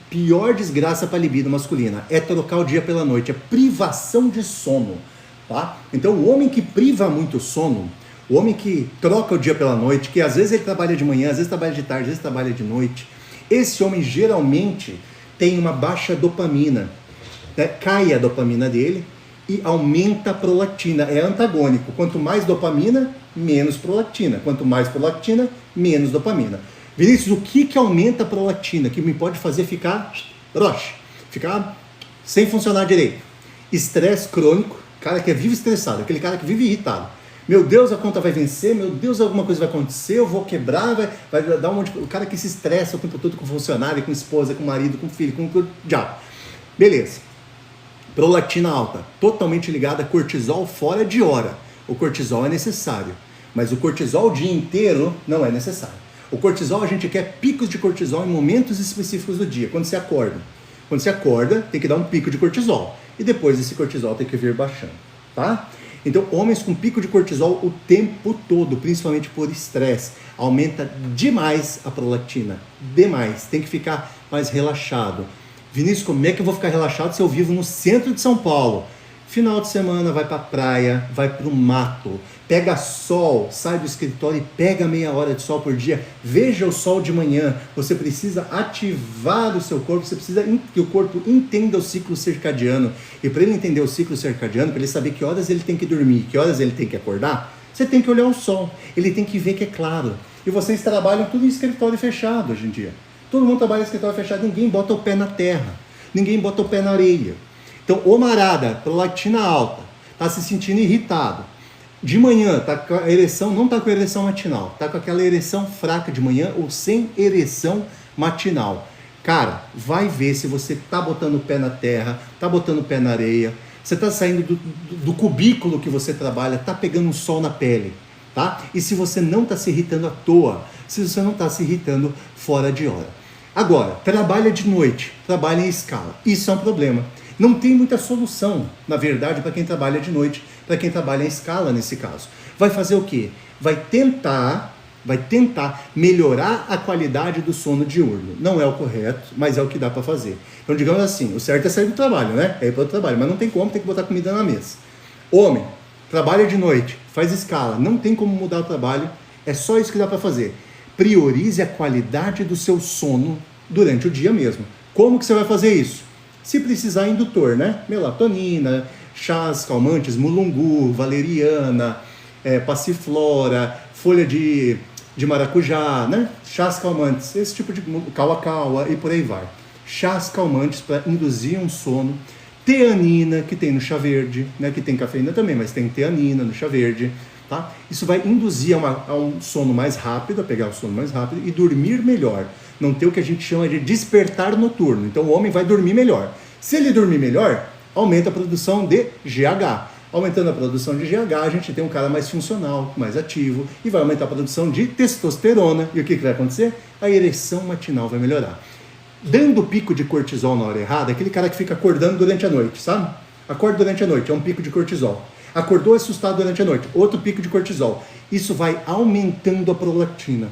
para a libido masculina. É trocar o dia pela noite, é privação de sono, tá? Então, o homem que priva muito sono, o homem que troca o dia pela noite, que às vezes ele trabalha de manhã, às vezes trabalha de tarde, às vezes trabalha de noite, esse homem geralmente tem uma baixa dopamina, né? Cai a dopamina dele e aumenta a prolactina, é antagônico. Quanto mais dopamina, menos prolactina. Quanto mais prolactina, menos dopamina. Vinícius, o que aumenta a prolactina, que me pode fazer ficar sem funcionar direito? Estresse crônico, cara que vive estressado, aquele cara que vive irritado. Meu Deus, a conta vai vencer, meu Deus, alguma coisa vai acontecer, eu vou quebrar, vai dar um monte de... O cara que se estressa o tempo todo com funcionário, com esposa, com marido, com filho, com o diabo. Beleza. Prolactina alta, totalmente ligada a cortisol fora de hora. O cortisol é necessário, mas o cortisol o dia inteiro não é necessário. O cortisol, a gente quer picos de cortisol em momentos específicos do dia, quando você acorda. Quando você acorda, tem que dar um pico de cortisol. E depois esse cortisol tem que vir baixando, tá? Então, homens com pico de cortisol o tempo todo, principalmente por estresse, aumenta demais a prolactina. Demais. Tem que ficar mais relaxado. Vinícius, como é que eu vou ficar relaxado se eu vivo no centro de São Paulo? Final de semana, vai pra praia, vai pro mato, pega sol, sai do escritório e pega meia hora de sol por dia. Veja o sol de manhã. Você precisa ativar o seu corpo, você precisa que o corpo entenda o ciclo circadiano. E para ele entender o ciclo circadiano, para ele saber que horas ele tem que dormir, que horas ele tem que acordar, você tem que olhar o sol. Ele tem que ver que é claro. E vocês trabalham tudo em escritório fechado hoje em dia. Todo mundo trabalha em escritório fechado, ninguém bota o pé na terra, ninguém bota o pé na areia. Então, ô marada, prolactina alta, tá se sentindo irritado. De manhã, tá com a ereção, não tá com a ereção matinal, tá com aquela ereção fraca de manhã ou sem ereção matinal. Cara, vai ver se você tá botando o pé na terra, tá botando o pé na areia, você tá saindo do cubículo que você trabalha, tá pegando um sol na pele. tá? E se você não está se irritando à toa, se você não está se irritando fora de hora. Agora, trabalha de noite, trabalha em escala. Isso é um problema. Não tem muita solução, na verdade, para quem trabalha de noite, para quem trabalha em escala nesse caso. Vai fazer o quê? Vai tentar melhorar a qualidade do sono diurno. Não é o correto, mas é o que dá para fazer. Então, digamos assim, o certo é sair do trabalho, né? É ir para o trabalho, mas não tem como, tem que botar comida na mesa. Homem, trabalha de noite, faz escala, não tem como mudar o trabalho, é só isso que dá para fazer. Priorize a qualidade do seu sono durante o dia mesmo. Como que você vai fazer isso? Se precisar, indutor, né? Melatonina, chás calmantes, mulungu, valeriana, passiflora, folha de maracujá, né? Chás calmantes, esse tipo de caua-caua e por aí vai. Chás calmantes para induzir um sono. Teanina, que tem no chá verde, né? Que tem cafeína também, mas tem teanina no chá verde. Tá? Isso vai induzir a um sono mais rápido, a pegar o sono mais rápido e dormir melhor. Não ter o que a gente chama de despertar noturno. Então o homem vai dormir melhor. Se ele dormir melhor, aumenta a produção de GH. Aumentando a produção de GH, a gente tem um cara mais funcional, mais ativo e vai aumentar a produção de testosterona. E o que vai acontecer? A ereção matinal vai melhorar. Dando pico de cortisol na hora errada, aquele cara que fica acordando durante a noite, sabe? Acorda durante a noite, é um pico de cortisol. Acordou assustado durante a noite, outro pico de cortisol. Isso vai aumentando a prolactina.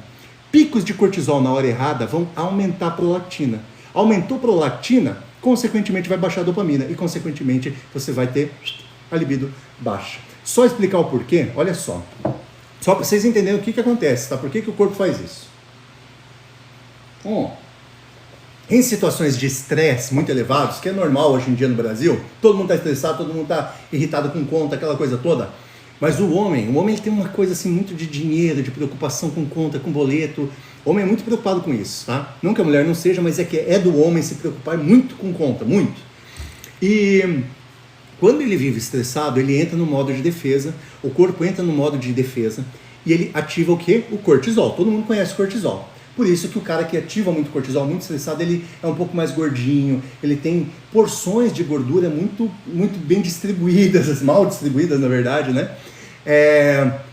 Picos de cortisol na hora errada vão aumentar a prolactina. Aumentou a prolactina, consequentemente vai baixar a dopamina e consequentemente você vai ter a libido baixa. Só explicar o porquê, olha só. Só para vocês entenderem o que acontece, tá? Por que o corpo faz isso? Em situações de estresse muito elevados, que é normal hoje em dia no Brasil, todo mundo está estressado, todo mundo está irritado com conta, aquela coisa toda. Mas o homem ele tem uma coisa assim muito de dinheiro, de preocupação com conta, com boleto. O homem é muito preocupado com isso, tá? Não que a mulher não seja, mas é do homem se preocupar muito com conta, muito. E quando ele vive estressado, ele entra no modo de defesa, o corpo entra no modo de defesa e ele ativa o quê? O cortisol. Todo mundo conhece o cortisol. Por isso que o cara que ativa muito cortisol, muito estressado, ele é um pouco mais gordinho, ele tem porções de gordura muito, muito bem distribuídas, mal distribuídas na verdade, né?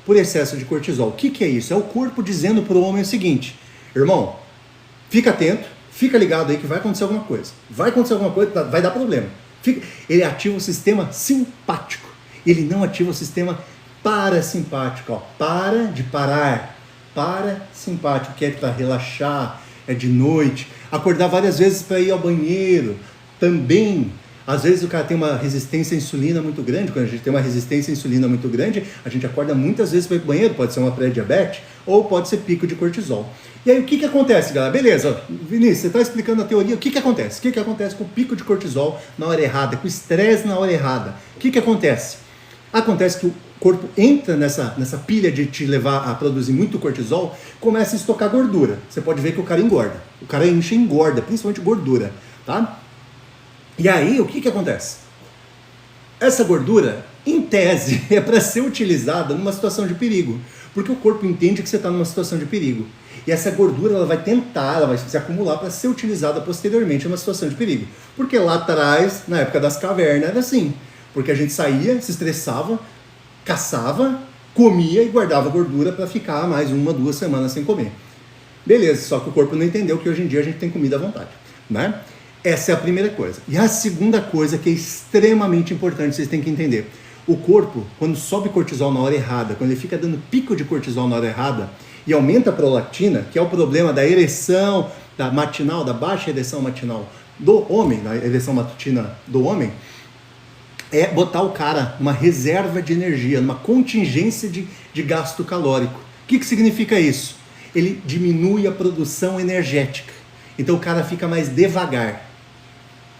Por excesso de cortisol. O que é isso? É o corpo dizendo para o homem o seguinte: irmão, fica atento, fica ligado aí que vai acontecer alguma coisa. Vai acontecer alguma coisa, vai dar problema. Ele ativa o sistema simpático, ele não ativa o sistema parasimpático. Ó. Para de parar. Parasimpático, que é para relaxar, é de noite, acordar várias vezes para ir ao banheiro, também, às vezes o cara tem uma resistência à insulina muito grande, quando a gente tem uma resistência à insulina muito grande, a gente acorda muitas vezes para ir ao banheiro, pode ser uma pré-diabetes, ou pode ser pico de cortisol. E aí o que acontece, galera? Beleza, Vinícius, você está explicando a teoria, o que acontece? O que acontece com o pico de cortisol na hora errada, com o estresse na hora errada? O que acontece? Acontece que o corpo entra nessa pilha de te levar a produzir muito cortisol, começa a estocar gordura. Você pode ver que o cara engorda. O cara enche e engorda, principalmente gordura, tá? E aí, o que acontece? Essa gordura, em tese, é para ser utilizada numa situação de perigo, porque o corpo entende que você está numa situação de perigo. E essa gordura ela vai se acumular para ser utilizada posteriormente numa situação de perigo. Porque lá atrás, na época das cavernas, era assim. Porque a gente saía, se estressava, caçava, comia e guardava gordura para ficar mais 1, 2 semanas sem comer. Beleza, só que o corpo não entendeu que hoje em dia a gente tem comida à vontade, né? Essa é a primeira coisa. E a segunda coisa que é extremamente importante, vocês têm que entender. O corpo, quando sobe cortisol na hora errada, quando ele fica dando pico de cortisol na hora errada e aumenta a prolactina, que é o problema da ereção da matinal, da baixa ereção matinal do homem, da ereção matutina do homem, é botar o cara numa reserva de energia, numa contingência de gasto calórico. O que significa isso? Ele diminui a produção energética. Então o cara fica mais devagar.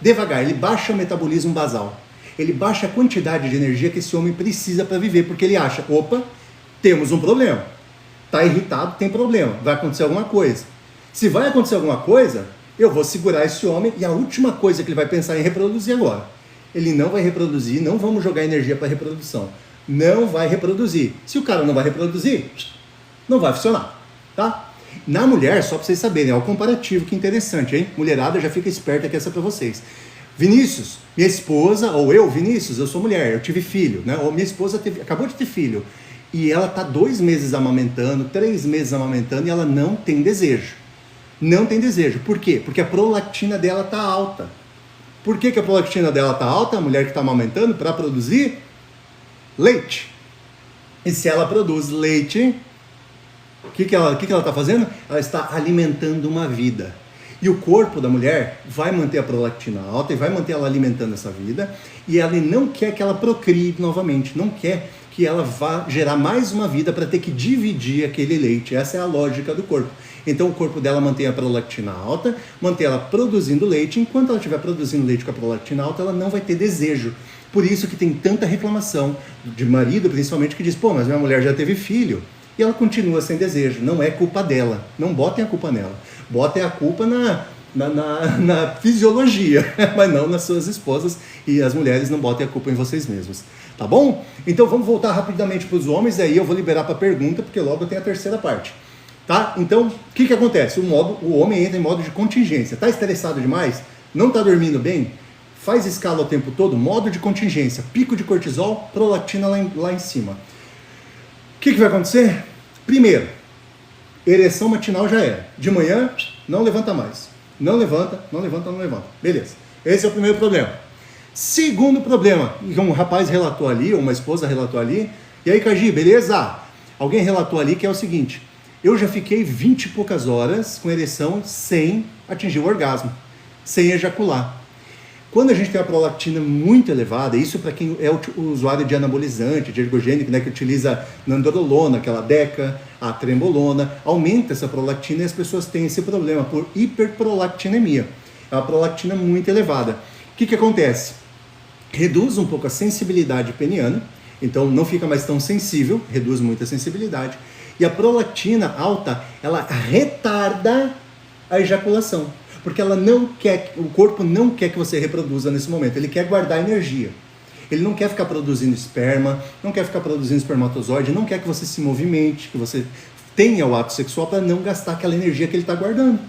Ele baixa o metabolismo basal. Ele baixa a quantidade de energia que esse homem precisa para viver, porque ele acha, opa, temos um problema. Está irritado, tem problema, vai acontecer alguma coisa. Se vai acontecer alguma coisa, eu vou segurar esse homem e a última coisa que ele vai pensar em reproduzir agora. Ele não vai reproduzir, não vamos jogar energia para reprodução. Não vai reproduzir. Se o cara não vai reproduzir, não vai funcionar, tá? Na mulher, só para vocês saberem, é o comparativo, que interessante, hein? Mulherada, já fica esperta que essa é para vocês. Vinícius, minha esposa, ou eu, Vinícius, eu sou mulher, eu tive filho, né? Ou minha esposa acabou de ter filho. e ela está 2 meses amamentando, 3 meses amamentando e ela não tem desejo. Não tem desejo. Por quê? Porque a prolactina dela está alta. Por que a prolactina dela está alta? A mulher que está amamentando para produzir leite. E se ela produz leite, o que ela está fazendo? Ela está alimentando uma vida. E o corpo da mulher vai manter a prolactina alta e vai manter ela alimentando essa vida. E ela não quer que ela procrie novamente, não quer que ela vá gerar mais uma vida para ter que dividir aquele leite. Essa é a lógica do corpo. Então o corpo dela mantém a prolactina alta, mantém ela produzindo leite. Enquanto ela estiver produzindo leite com a prolactina alta, ela não vai ter desejo. Por isso que tem tanta reclamação de marido, principalmente, que diz, pô, mas minha mulher já teve filho. E ela continua sem desejo. Não é culpa dela. Não botem a culpa nela. Botem a culpa na fisiologia, mas não nas suas esposas. E as mulheres não botem a culpa em vocês mesmos. Tá bom? Então vamos voltar rapidamente para os homens. Aí eu vou liberar para pergunta, porque logo tem a terceira parte. Tá? Então, o que acontece? O homem entra em modo de contingência. Está estressado demais? Não está dormindo bem? Faz escala o tempo todo? Modo de contingência. Pico de cortisol, prolactina lá em cima. O que vai acontecer? Primeiro, ereção matinal já era. De manhã, não levanta mais. Não levanta. Beleza. Esse é o primeiro problema. Segundo problema, um rapaz relatou ali, ou uma esposa relatou ali. E aí, Cagi, beleza? Alguém relatou ali que é o seguinte: eu já fiquei 20 e poucas horas com ereção sem atingir o orgasmo, sem ejacular. Quando a gente tem a prolactina muito elevada, isso para quem é o usuário de anabolizante, de ergogênico, né, que utiliza nandrolona, aquela deca, a trembolona, aumenta essa prolactina e as pessoas têm esse problema por hiperprolactinemia. É uma prolactina muito elevada. O que acontece? Reduz um pouco a sensibilidade peniana, então não fica mais tão sensível, reduz muito a sensibilidade. E a prolactina alta, ela retarda a ejaculação. Porque ela não quer, o corpo não quer que você reproduza nesse momento, ele quer guardar energia. Ele não quer ficar produzindo esperma, não quer ficar produzindo espermatozoide, não quer que você se movimente, que você tenha o ato sexual para não gastar aquela energia que ele está guardando.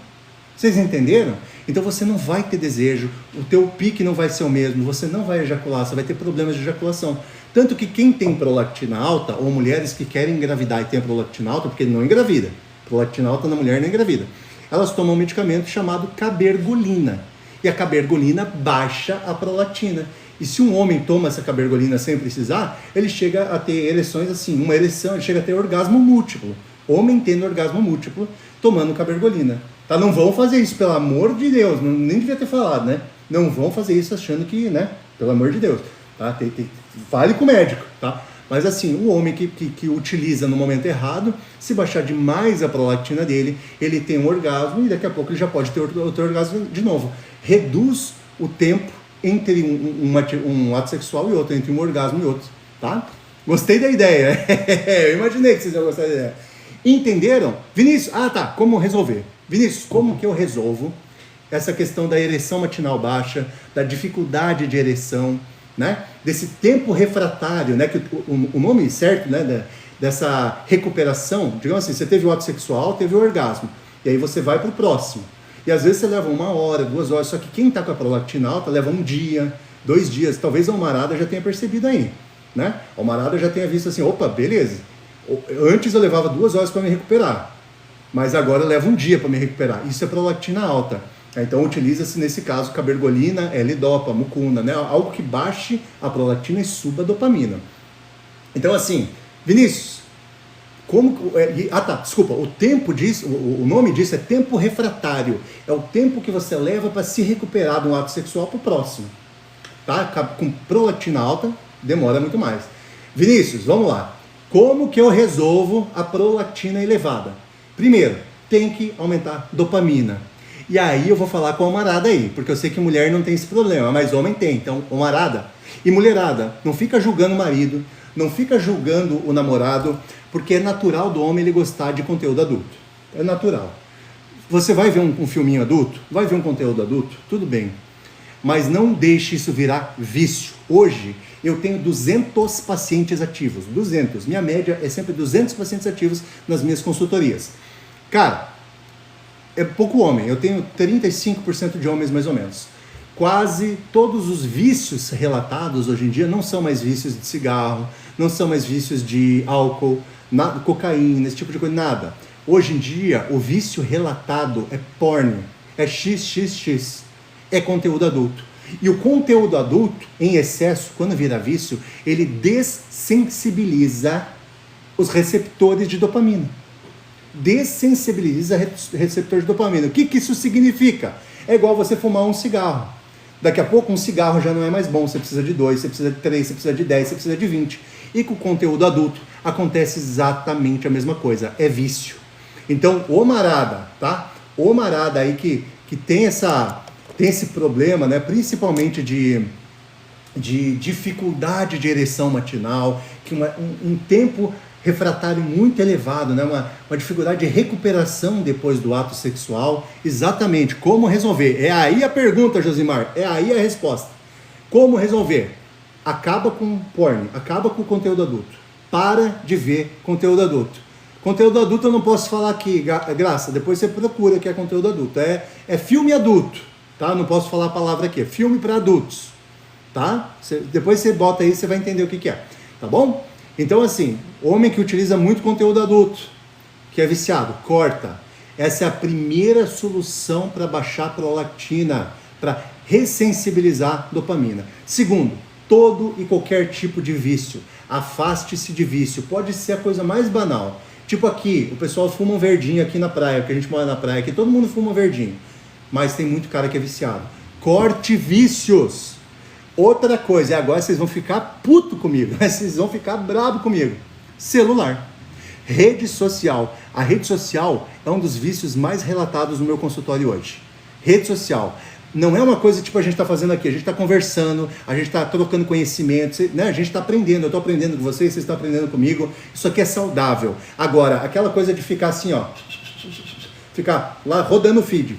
Vocês entenderam? Então você não vai ter desejo, o teu pique não vai ser o mesmo, você não vai ejacular, você vai ter problemas de ejaculação. Tanto que quem tem prolactina alta, ou mulheres que querem engravidar e tem a prolactina alta, porque não engravida, prolactina alta na mulher não engravida, elas tomam um medicamento chamado cabergolina. E a cabergolina baixa a prolactina. E se um homem toma essa cabergolina sem precisar, ele chega a ter ereções assim, uma ereção, ele chega a ter orgasmo múltiplo. Homem tendo orgasmo múltiplo, tomando cabergolina. Tá? Não vão fazer isso, pelo amor de Deus. Nem devia ter falado, né? Não vão fazer isso achando que, né? Pelo amor de Deus. Tá? Fale com o médico, tá? Mas assim, o homem que utiliza no momento errado, se baixar demais a prolactina dele, ele tem um orgasmo e daqui a pouco ele já pode ter outro orgasmo de novo. Reduz o tempo entre um ato sexual e outro, entre um orgasmo e outro, tá? Gostei da ideia. Eu imaginei que vocês iam gostar da ideia. Entenderam? Vinícius, tá, como resolver? Vinícius, como que eu resolvo essa questão da ereção matinal baixa, da dificuldade de ereção, né? Desse tempo refratário, né? Que o nome certo, né? Dessa recuperação, digamos assim, você teve o ato sexual, teve o orgasmo, e aí você vai para o próximo. E às vezes você leva 1 hora, 2 horas, só que quem está com a prolactina alta leva 1 dia, 2 dias, talvez a Almarada já tenha percebido aí, né? A Almarada já tenha visto assim, opa, beleza, antes eu levava 2 horas para me recuperar, mas agora eu levo 1 dia para me recuperar. Isso é prolactina alta. Então utiliza-se nesse caso cabergolina, L-dopa, mucuna, né? Algo que baixe a prolactina e suba a dopamina. Então assim, Vinícius, desculpa, o tempo disso, o nome disso é tempo refratário. É o tempo que você leva para se recuperar de um ato sexual para o próximo. Tá? Com prolactina alta, demora muito mais. Vinícius, vamos lá. Como que eu resolvo a prolactina elevada? Primeiro, tem que aumentar dopamina. E aí eu vou falar com a Almarada aí, porque eu sei que mulher não tem esse problema, mas homem tem. Então, Almarada e mulherada, não fica julgando o marido, não fica julgando o namorado, porque é natural do homem ele gostar de conteúdo adulto. É natural. Você vai ver um filminho adulto? Vai ver um conteúdo adulto? Tudo bem. Mas não deixe isso virar vício. Hoje, eu tenho 200 pacientes ativos. 200. Minha média é sempre 200 pacientes ativos nas minhas consultorias. Cara, é pouco homem. Eu tenho 35% de homens mais ou menos. Quase todos os vícios relatados hoje em dia não são mais vícios de cigarro, não são mais vícios de álcool, cocaína, esse tipo de coisa, nada. Hoje em dia, o vício relatado é porn, é XXX, é conteúdo adulto. E o conteúdo adulto, em excesso, quando vira vício, ele dessensibiliza os receptores de dopamina. Dessensibiliza receptor de dopamina. O que isso significa? É igual você fumar um cigarro. Daqui a pouco um cigarro já não é mais bom, você precisa de 2, você precisa de 3, você precisa de 10, você precisa de 20. E com o conteúdo adulto acontece exatamente a mesma coisa, é vício. Então, o marada, tá? O marada aí que tem esse problema, né? Principalmente de dificuldade de ereção matinal, que um tempo refratário muito elevado, né? Uma dificuldade de recuperação depois do ato sexual. Exatamente, como resolver? É aí a pergunta, Josimar, é aí a resposta. Como resolver? Acaba com porn, acaba com o conteúdo adulto. Para de ver conteúdo adulto. Conteúdo adulto eu não posso falar aqui, Graça, depois você procura que é conteúdo adulto. É filme adulto, tá? Não posso falar a palavra aqui, é filme para adultos, tá? Depois você bota aí, você vai entender o que é, tá bom? Então, assim, homem que utiliza muito conteúdo adulto, que é viciado, corta. Essa é a primeira solução para baixar a prolactina, para ressensibilizar dopamina. Segundo, todo e qualquer tipo de vício. Afaste-se de vício. Pode ser a coisa mais banal. Tipo aqui, o pessoal fuma um verdinho aqui na praia, porque a gente mora na praia, aqui todo mundo fuma um verdinho. Mas tem muito cara que é viciado. Corte vícios. Outra coisa, e agora vocês vão ficar puto comigo, vocês vão ficar bravo comigo. Celular. Rede social. A rede social é um dos vícios mais relatados no meu consultório hoje. Rede social. Não é uma coisa tipo a gente está fazendo aqui, a gente está conversando, a gente está trocando conhecimento, né? A gente está aprendendo, eu estou aprendendo com vocês estão aprendendo comigo, isso aqui é saudável. Agora, aquela coisa de ficar assim, ó, ficar lá rodando feed.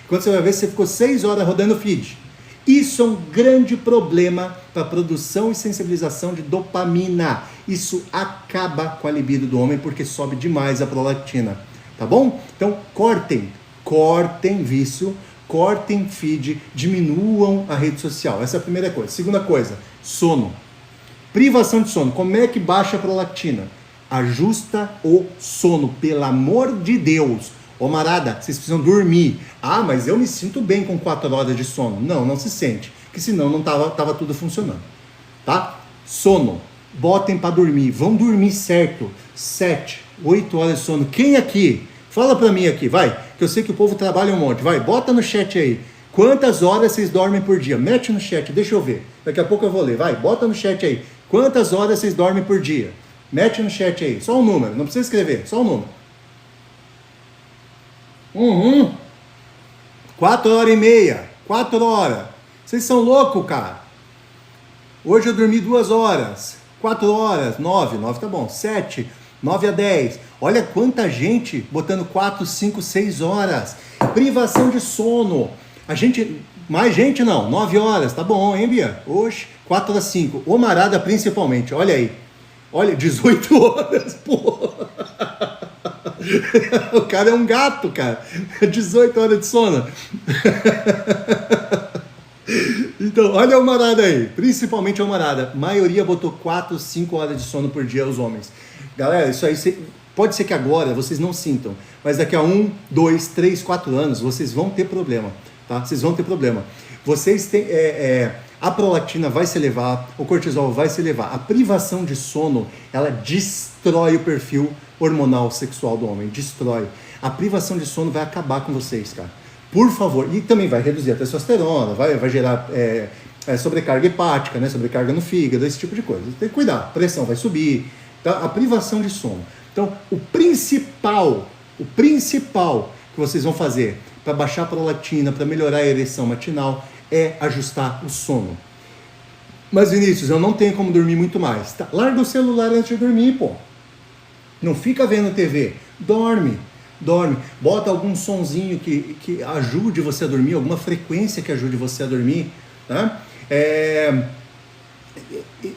Quando você vai ver, você ficou 6 horas rodando feed. Isso é um grande problema para a produção e sensibilização de dopamina. Isso acaba com a libido do homem porque sobe demais a prolactina, tá bom? Então, cortem vício, cortem feed, diminuam a rede social. Essa é a primeira coisa. Segunda coisa, sono. Privação de sono. Como é que baixa a prolactina? Ajusta o sono, pelo amor de Deus. Ô marada, vocês precisam dormir. Ah, mas eu me sinto bem com 4 horas de sono. Não se sente, porque senão não tava tudo funcionando. Tá? Sono. Botem para dormir. Vão dormir certo. 7, 8 horas de sono. Quem aqui? Fala pra mim aqui, vai. Que eu sei que o povo trabalha um monte. Vai, bota no chat aí. Quantas horas vocês dormem por dia? Mete no chat, deixa eu ver. Daqui a pouco eu vou ler. Vai, bota no chat aí. Quantas horas vocês dormem por dia? Mete no chat aí. Só um número, não precisa escrever. Só um número. 4h30. 4 horas. Vocês são loucos, cara. Hoje eu dormi 2 horas. 4 horas. 9 tá bom. 7, 9 a 10. Olha quanta gente botando 4, 5, 6 horas. Privação de sono. Mais gente não. 9 horas. Tá bom, hein, Bia? Hoje, 4 a 5. O marada principalmente. Olha aí. Olha, 18 horas, pô. O cara é um gato, cara. 18 horas de sono. Então, olha o marada aí. Principalmente o marada. A maioria botou 4, 5 horas de sono por dia, os homens. Galera, isso aí pode ser que agora vocês não sintam, mas daqui a 1, 2, 3, 4 anos vocês vão ter problema, tá? Vocês vão ter problema. Vocês têm... a prolactina vai se elevar, o cortisol vai se elevar. A privação de sono, ela destrói o perfil hormonal sexual do homem, destrói. A privação de sono vai acabar com vocês, cara. Por favor. E também vai reduzir a testosterona, vai gerar sobrecarga hepática, né? Sobrecarga no fígado, esse tipo de coisa. Tem que cuidar, a pressão vai subir. Tá? A privação de sono. Então, o principal que vocês vão fazer para baixar a prolactina, para melhorar a ereção matinal, é ajustar o sono. Mas, Vinícius, eu não tenho como dormir muito mais. Tá? Larga o celular antes de dormir, pô. Não fica vendo TV. Dorme. Bota algum sonzinho que ajude você a dormir, alguma frequência que ajude você a dormir. Tá?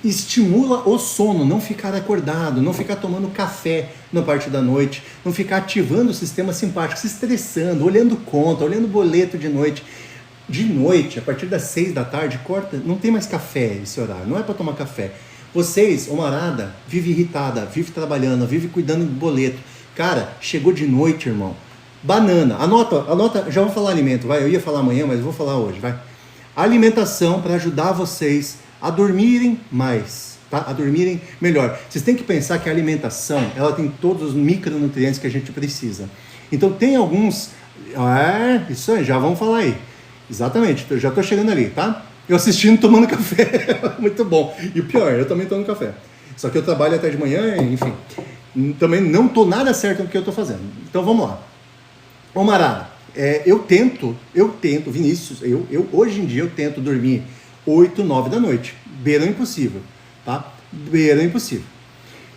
Estimula o sono, não ficar acordado, não ficar tomando café na parte da noite, não ficar ativando o sistema simpático, se estressando, olhando conta, olhando boleto de noite. De noite, a partir das 6 da tarde, corta, não tem mais café esse horário, não é para tomar café. Vocês, Omarada, vive irritada, vive trabalhando, vive cuidando do boleto. Cara, chegou de noite, irmão. Banana, anota, já vou falar alimento, vai, eu ia falar amanhã, mas vou falar hoje, vai. Alimentação para ajudar vocês a dormirem mais, tá? A dormirem melhor. Vocês têm que pensar que a alimentação, ela tem todos os micronutrientes que a gente precisa. Então tem alguns, isso aí, já vamos falar aí. Exatamente, eu já tô chegando ali, tá? Eu assistindo, tomando café, muito bom. E o pior, eu também tomo café. Só que eu trabalho até de manhã, enfim. Também não tô nada certo no que eu tô fazendo. Então vamos lá. Omarada, eu tento, Vinícius, hoje em dia eu tento dormir 8, 9 da noite. Beira o impossível, tá? Beira o impossível.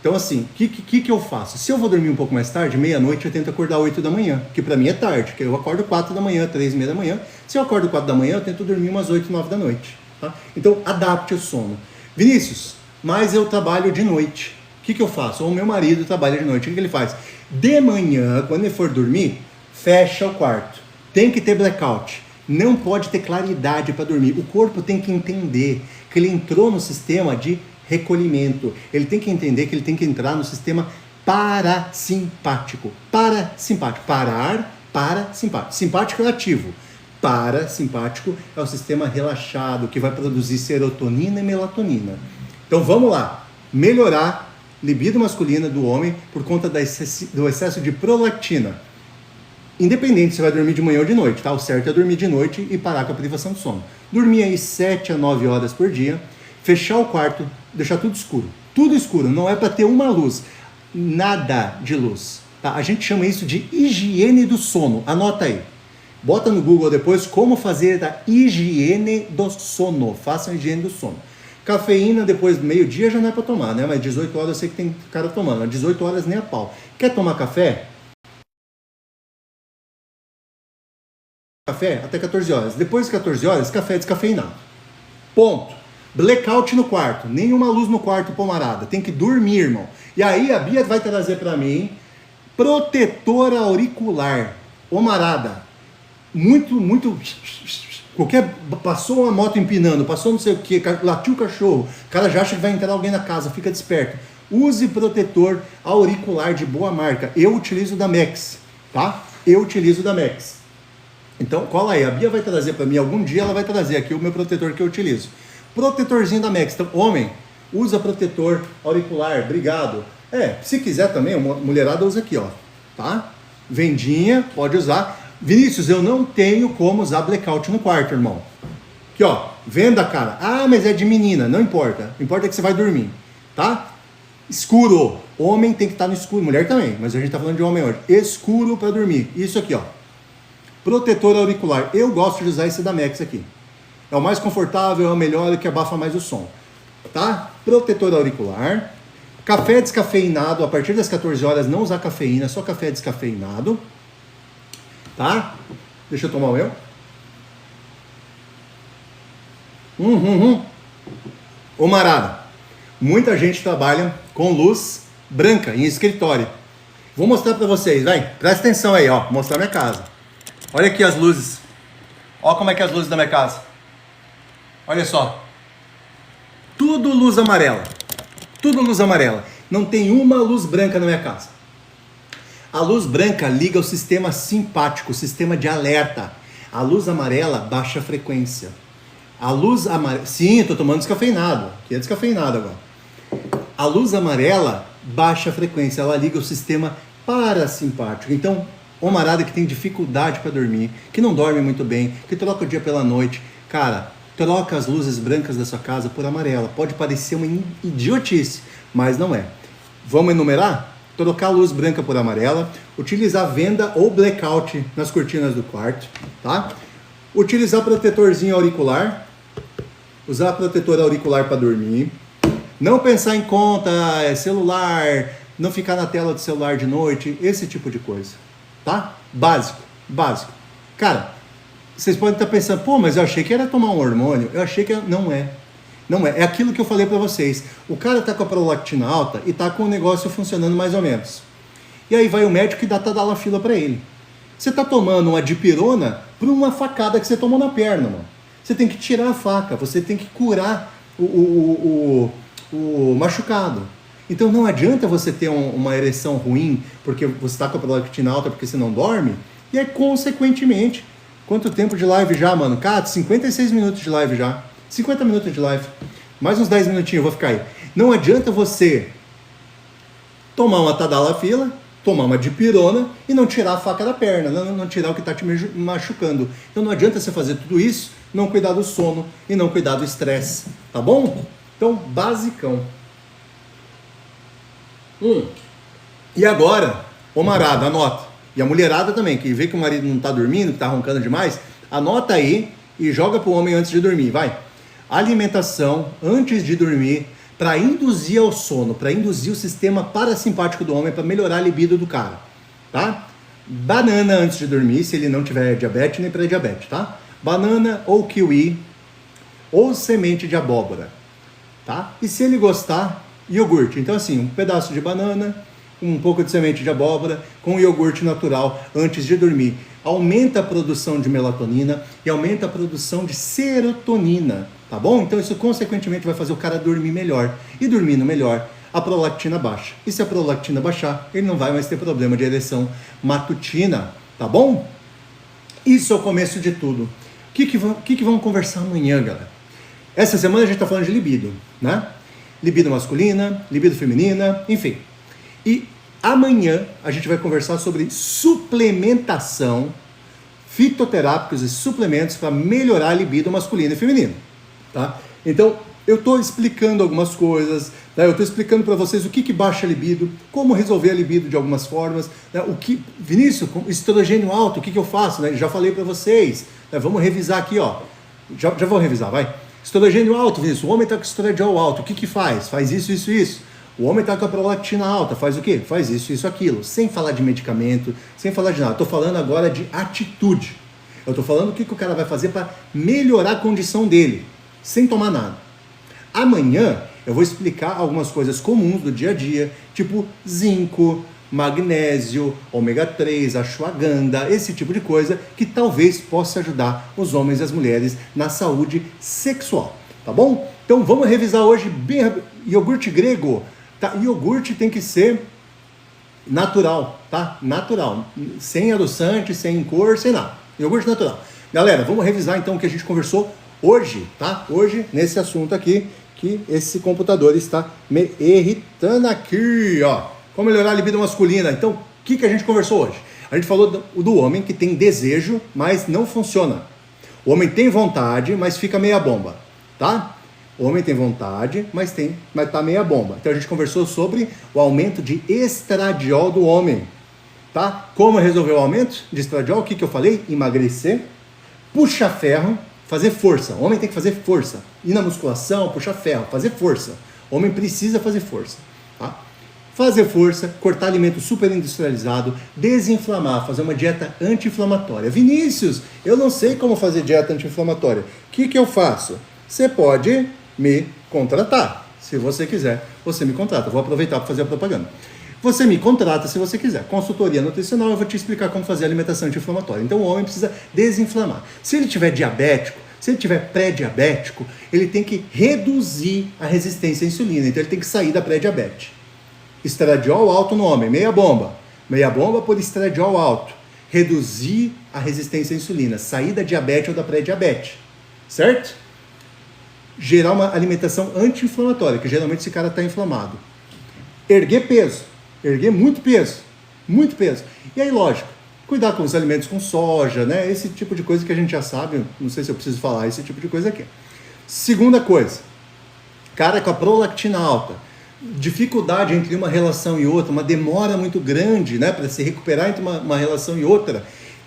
Então assim, o que eu faço? Se eu vou dormir um pouco mais tarde, meia-noite, eu tento acordar 8 da manhã, que pra mim é tarde, que eu acordo 4 da manhã, 3 e meia da manhã. Se eu acordo 4 da manhã, eu tento dormir umas 8, 9 da noite, tá? Então adapte o sono. Vinícius, mas eu trabalho de noite. O que eu faço? Ou o meu marido trabalha de noite, o que ele faz? De manhã, quando ele for dormir, fecha o quarto. Tem que ter blackout. Não pode ter claridade para dormir. O corpo tem que entender que ele entrou no sistema de recolhimento. Ele tem que entender que ele tem que entrar no sistema parasimpático. Parasimpático. Parar, parasimpático. Simpático é ativo. Parasimpático é o sistema relaxado que vai produzir serotonina e melatonina. Então vamos lá. Melhorar libido masculina do homem por conta do excesso de prolactina. Independente se vai dormir de manhã ou de noite, tá? O certo é dormir de noite e parar com a privação de sono. Dormir aí 7 a 9 horas por dia, fechar o quarto, deixar tudo escuro. Tudo escuro, não é para ter uma luz, nada de luz. Tá? A gente chama isso de higiene do sono, anota aí. Bota no Google depois como fazer a higiene do sono, façam a higiene do sono. Cafeína depois do meio-dia já não é para tomar, né? Mas 18 horas eu sei que tem cara tomando, mas 18 horas nem a pau. Quer tomar café? Café até 14 horas. Depois de 14 horas, café descafeinado. Ponto. Blackout no quarto. Nenhuma luz no quarto, pomarada. Tem que dormir, irmão. E aí a Bia vai trazer pra mim protetor auricular. Omarada. Muito... Passou uma moto empinando, passou não sei o que, latiu o cachorro. O cara já acha que vai entrar alguém na casa. Fica desperto. Use protetor auricular de boa marca. Eu utilizo da Max, tá? Eu utilizo da Max. Então, cola aí, a Bia vai trazer para mim, algum dia ela vai trazer aqui o meu protetor que eu utilizo. Protetorzinho da Max. Então, homem, usa protetor auricular, obrigado. Se quiser também, a mulherada usa aqui, ó, tá? Vendinha, pode usar. Vinícius, eu não tenho como usar blackout no quarto, irmão. Aqui, ó, venda, cara. Ah, mas é de menina, não importa. O importa é que você vai dormir, tá? Escuro. Homem tem que estar no escuro, mulher também, mas a gente tá falando de homem hoje. Escuro para dormir. Isso aqui, ó. Protetor auricular. Eu gosto de usar esse da Max aqui. É o mais confortável, é o melhor e que abafa mais o som. Tá? Protetor auricular. Café descafeinado. A partir das 14 horas, não usar cafeína, só café descafeinado. Tá? Deixa eu tomar o meu. Omarada. Muita gente trabalha com luz branca em escritório. Vou mostrar pra vocês, vai. Presta atenção aí, ó. Vou mostrar minha casa. Olha aqui as luzes. Olha como é que é as luzes da minha casa. Olha só. Tudo luz amarela. Tudo luz amarela. Não tem uma luz branca na minha casa. A luz branca liga o sistema simpático, o sistema de alerta. A luz amarela baixa a frequência. A luz amarela... Sim, estou tomando descafeinado. Aqui é descafeinado agora. A luz amarela baixa a frequência. Ela liga o sistema parasimpático. Então... Omarada que tem dificuldade para dormir, que não dorme muito bem, que troca o dia pela noite, cara, troca as luzes brancas da sua casa por amarela. Pode parecer uma idiotice, mas não é. Vamos enumerar? Trocar a luz branca por amarela, utilizar venda ou blackout nas cortinas do quarto, tá? Utilizar protetorzinho auricular, usar protetor auricular para dormir, não pensar em conta, celular, não ficar na tela do celular de noite, esse tipo de coisa. Tá? Básico. Cara, vocês podem estar pensando, pô, mas eu achei que era tomar um hormônio. Eu achei que não é. Não é. É aquilo que eu falei pra vocês. O cara tá com a prolactina alta e tá com o negócio funcionando mais ou menos. E aí vai o médico e dá talafila pra ele. Você tá tomando uma dipirona, por uma facada que você tomou na perna, mano. Você tem que tirar a faca, você tem que curar o machucado. Então não adianta você ter uma ereção ruim porque você está com a prolactina alta porque você não dorme, e aí consequentemente, quanto tempo de live já, mano? Cara, 56 minutos de live já, 50 minutos de live, mais uns 10 minutinhos eu vou ficar aí. Não adianta você tomar uma tadalafila, tomar uma dipirona e não tirar a faca da perna, não tirar o que está te machucando. Então não adianta você fazer tudo isso, não cuidar do sono e não cuidar do estresse, tá bom? Então, basicão. E agora, ô marada, anota. E a mulherada também, que vê que o marido não está dormindo, que está roncando demais, anota aí e joga pro homem antes de dormir, vai. Alimentação antes de dormir, para induzir ao sono, para induzir o sistema parasimpático do homem, para melhorar a libido do cara, tá? Banana antes de dormir, se ele não tiver diabetes nem pré-diabetes, tá? Banana ou kiwi, ou semente de abóbora, tá? E se ele gostar, iogurte. Então assim, um pedaço de banana, um pouco de semente de abóbora, com iogurte natural antes de dormir. Aumenta a produção de melatonina e aumenta a produção de serotonina, tá bom? Então isso consequentemente vai fazer o cara dormir melhor. E dormindo melhor, a prolactina baixa. E se a prolactina baixar, ele não vai mais ter problema de ereção matutina, tá bom? Isso é o começo de tudo. O que vamos conversar amanhã, galera? Essa semana a gente está falando de libido, né? Libido masculina, libido feminina, enfim. E amanhã a gente vai conversar sobre suplementação, fitoterápicos e suplementos para melhorar a libido masculina e feminina, tá? Então, eu estou explicando algumas coisas, né? Eu estou explicando para vocês o que baixa a libido, como resolver a libido de algumas formas, né? Vinícius, estrogênio alto, o que eu faço, né? Já falei para vocês, né? Vamos revisar aqui, ó. Já vou revisar, vai. Estrogênio alto, Vinícius, o homem está com estradiol alto, o que faz? Faz isso, isso, isso. O homem está com a prolactina alta, faz o quê? Faz isso, isso, aquilo. Sem falar de medicamento, sem falar de nada. Estou falando agora de atitude. Eu estou falando o que o cara vai fazer para melhorar a condição dele, sem tomar nada. Amanhã eu vou explicar algumas coisas comuns do dia a dia, tipo zinco, magnésio, ômega 3, ashwagandha, esse tipo de coisa que talvez possa ajudar os homens e as mulheres na saúde sexual, tá bom? Então vamos revisar hoje bem iogurte grego. Tá, iogurte tem que ser natural, tá? Natural, sem adoçante, sem cor, sem nada. Iogurte natural. Galera, vamos revisar então o que a gente conversou hoje, tá? Hoje, nesse assunto aqui, que esse computador está me irritando aqui, ó. Como melhorar a libido masculina. Então, o que a gente conversou hoje? A gente falou do homem que tem desejo, mas não funciona. O homem tem vontade, mas fica meia bomba, tá? O homem tem vontade, mas tá meia bomba. Então a gente conversou sobre o aumento de estradiol do homem, tá? Como resolver o aumento de estradiol? O que eu falei? Emagrecer, puxar ferro, fazer força. O homem tem que fazer força. Ir na musculação, puxar ferro, fazer força. O homem precisa fazer força, tá? Fazer força, cortar alimento super industrializado, desinflamar, fazer uma dieta anti-inflamatória. Vinícius, eu não sei como fazer dieta anti-inflamatória. O que eu faço? Você pode me contratar. Se você quiser, você me contrata. Vou aproveitar para fazer a propaganda. Você me contrata se você quiser. Consultoria nutricional, eu vou te explicar como fazer alimentação anti-inflamatória. Então o homem precisa desinflamar. Se ele tiver diabético, se ele tiver pré-diabético, ele tem que reduzir a resistência à insulina. Então ele tem que sair da pré-diabetes. Estradiol alto no homem, meia bomba. Meia bomba por estradiol alto. Reduzir a resistência à insulina. Sair da diabetes ou da pré-diabetes. Certo? Gerar uma alimentação anti-inflamatória, que geralmente esse cara está inflamado. Erguer peso. Erguer muito peso. Muito peso. E aí, lógico, cuidar com os alimentos com soja, né? Esse tipo de coisa que a gente já sabe, não sei se eu preciso falar esse tipo de coisa aqui. Segunda coisa, cara com a prolactina alta, dificuldade entre uma relação e outra, uma demora muito grande, né, para se recuperar entre uma relação e outra,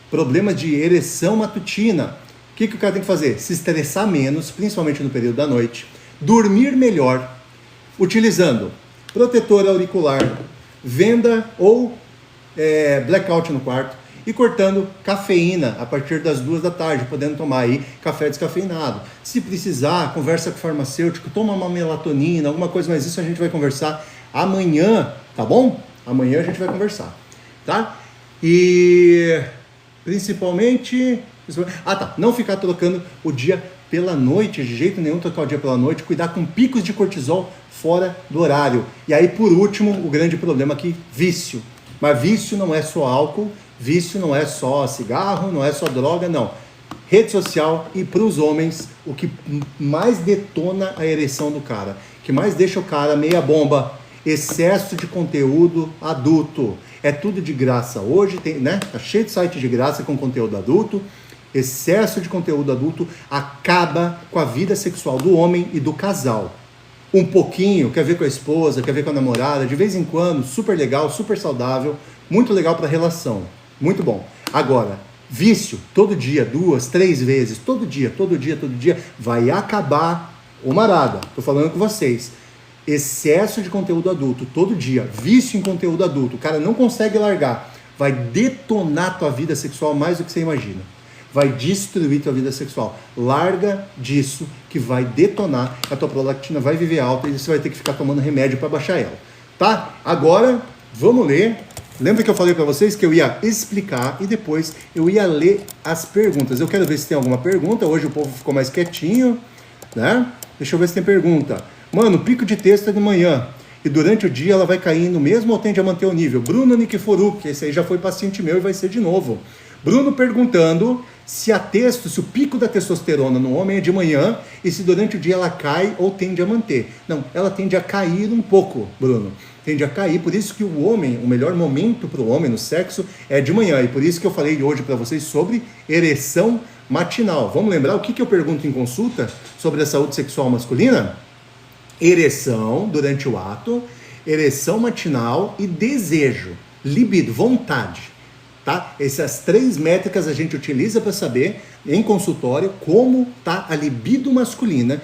problema de ereção matutina. O que o cara tem que fazer? Se estressar menos, principalmente no período da noite, dormir melhor, utilizando protetor auricular, venda ou blackout no quarto, e cortando cafeína a partir das 2 da tarde, podendo tomar aí café descafeinado. Se precisar, conversa com o farmacêutico, toma uma melatonina, alguma coisa, mas isso a gente vai conversar amanhã, tá bom? Amanhã a gente vai conversar, tá? E principalmente Ah, tá. Não ficar trocando o dia pela noite, de jeito nenhum trocar o dia pela noite, cuidar com picos de cortisol fora do horário. E aí, por último, o grande problema aqui, vício. Mas vício não é só álcool, vício não é só cigarro, não é só droga, não. Rede social e para os homens, o que mais detona a ereção do cara, que mais deixa o cara meia bomba, excesso de conteúdo adulto. É tudo de graça. Hoje tem, né? Tá cheio de site de graça com conteúdo adulto. Excesso de conteúdo adulto acaba com a vida sexual do homem e do casal. Um pouquinho, quer ver com a esposa, quer ver com a namorada, de vez em quando, super legal, super saudável, muito legal para a relação. Muito bom. Agora, vício, todo dia, 2, 3 vezes, todo dia, vai acabar o marada. Tô falando com vocês. Excesso de conteúdo adulto, todo dia, vício em conteúdo adulto, o cara não consegue largar, vai detonar tua vida sexual mais do que você imagina. Vai destruir tua vida sexual. Larga disso que vai detonar, a tua prolactina vai viver alta e você vai ter que ficar tomando remédio para baixar ela. Tá? Agora, vamos ler. Lembra que eu falei para vocês que eu ia explicar e depois eu ia ler as perguntas. Eu quero ver se tem alguma pergunta. Hoje o povo ficou mais quietinho, né? Deixa eu ver se tem pergunta. Mano, pico de texto é de manhã e durante o dia ela vai caindo mesmo ou tende a manter o nível? Bruno Nikiforuk, esse aí já foi paciente meu e vai ser de novo. Bruno perguntando se o pico da testosterona no homem é de manhã e se durante o dia ela cai ou tende a manter. Não, ela tende a cair um pouco, Bruno. Tende a cair, por isso que o melhor momento para o homem no sexo é de manhã. E por isso que eu falei hoje para vocês sobre ereção matinal. Vamos lembrar o que eu pergunto em consulta sobre a saúde sexual masculina? Ereção durante o ato, ereção matinal e desejo, libido, vontade. Tá? Essas 3 métricas a gente utiliza para saber em consultório como tá a libido masculina,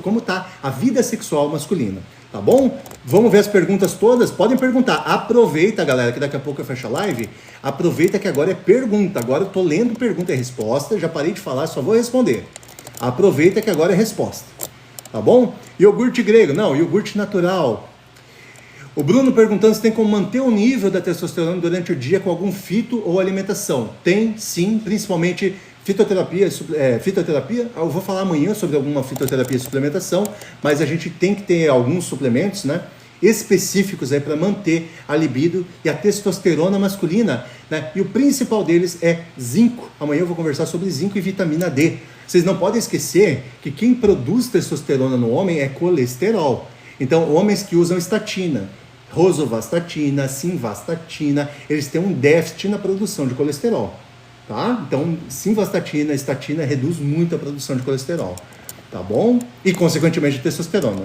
como tá a vida sexual masculina, tá bom? Vamos ver as perguntas todas, podem perguntar, aproveita galera que daqui a pouco eu fecho a live, aproveita que agora é pergunta, agora eu tô lendo pergunta e resposta, já parei de falar, só vou responder, aproveita que agora é resposta, tá bom? Iogurte grego, não, iogurte natural. O Bruno perguntando se tem como manter o nível da testosterona durante o dia com algum fito ou alimentação. Tem, sim, principalmente fitoterapia. Eu vou falar amanhã sobre alguma fitoterapia e suplementação, mas a gente tem que ter alguns suplementos, né, específicos aí para manter a libido e a testosterona masculina, né? E o principal deles é zinco. Amanhã eu vou conversar sobre zinco e vitamina D. Vocês não podem esquecer que quem produz testosterona no homem é colesterol. Então, homens que usam estatina, rosuvastatina, simvastatina, eles têm um déficit na produção de colesterol, tá? Então, simvastatina, estatina reduz muito a produção de colesterol, tá bom? E, consequentemente, de testosterona,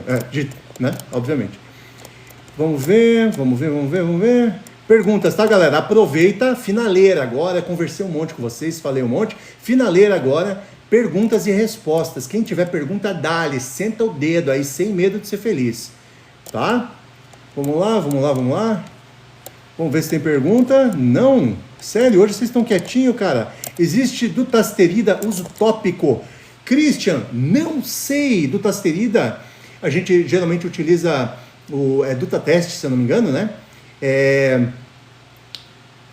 né? Obviamente. Vamos ver. Perguntas, tá, galera? Aproveita, finaleira agora, conversei um monte com vocês, falei um monte. Finaleira agora, perguntas e respostas. Quem tiver pergunta, dá-lhe, senta o dedo aí, sem medo de ser feliz, tá? Vamos lá. Vamos ver se tem pergunta. Não. Sério, hoje vocês estão quietinhos, cara. Existe dutasterida uso tópico? Christian, não sei. Dutasterida, a gente geralmente utiliza o Dutatest, se eu não me engano, né?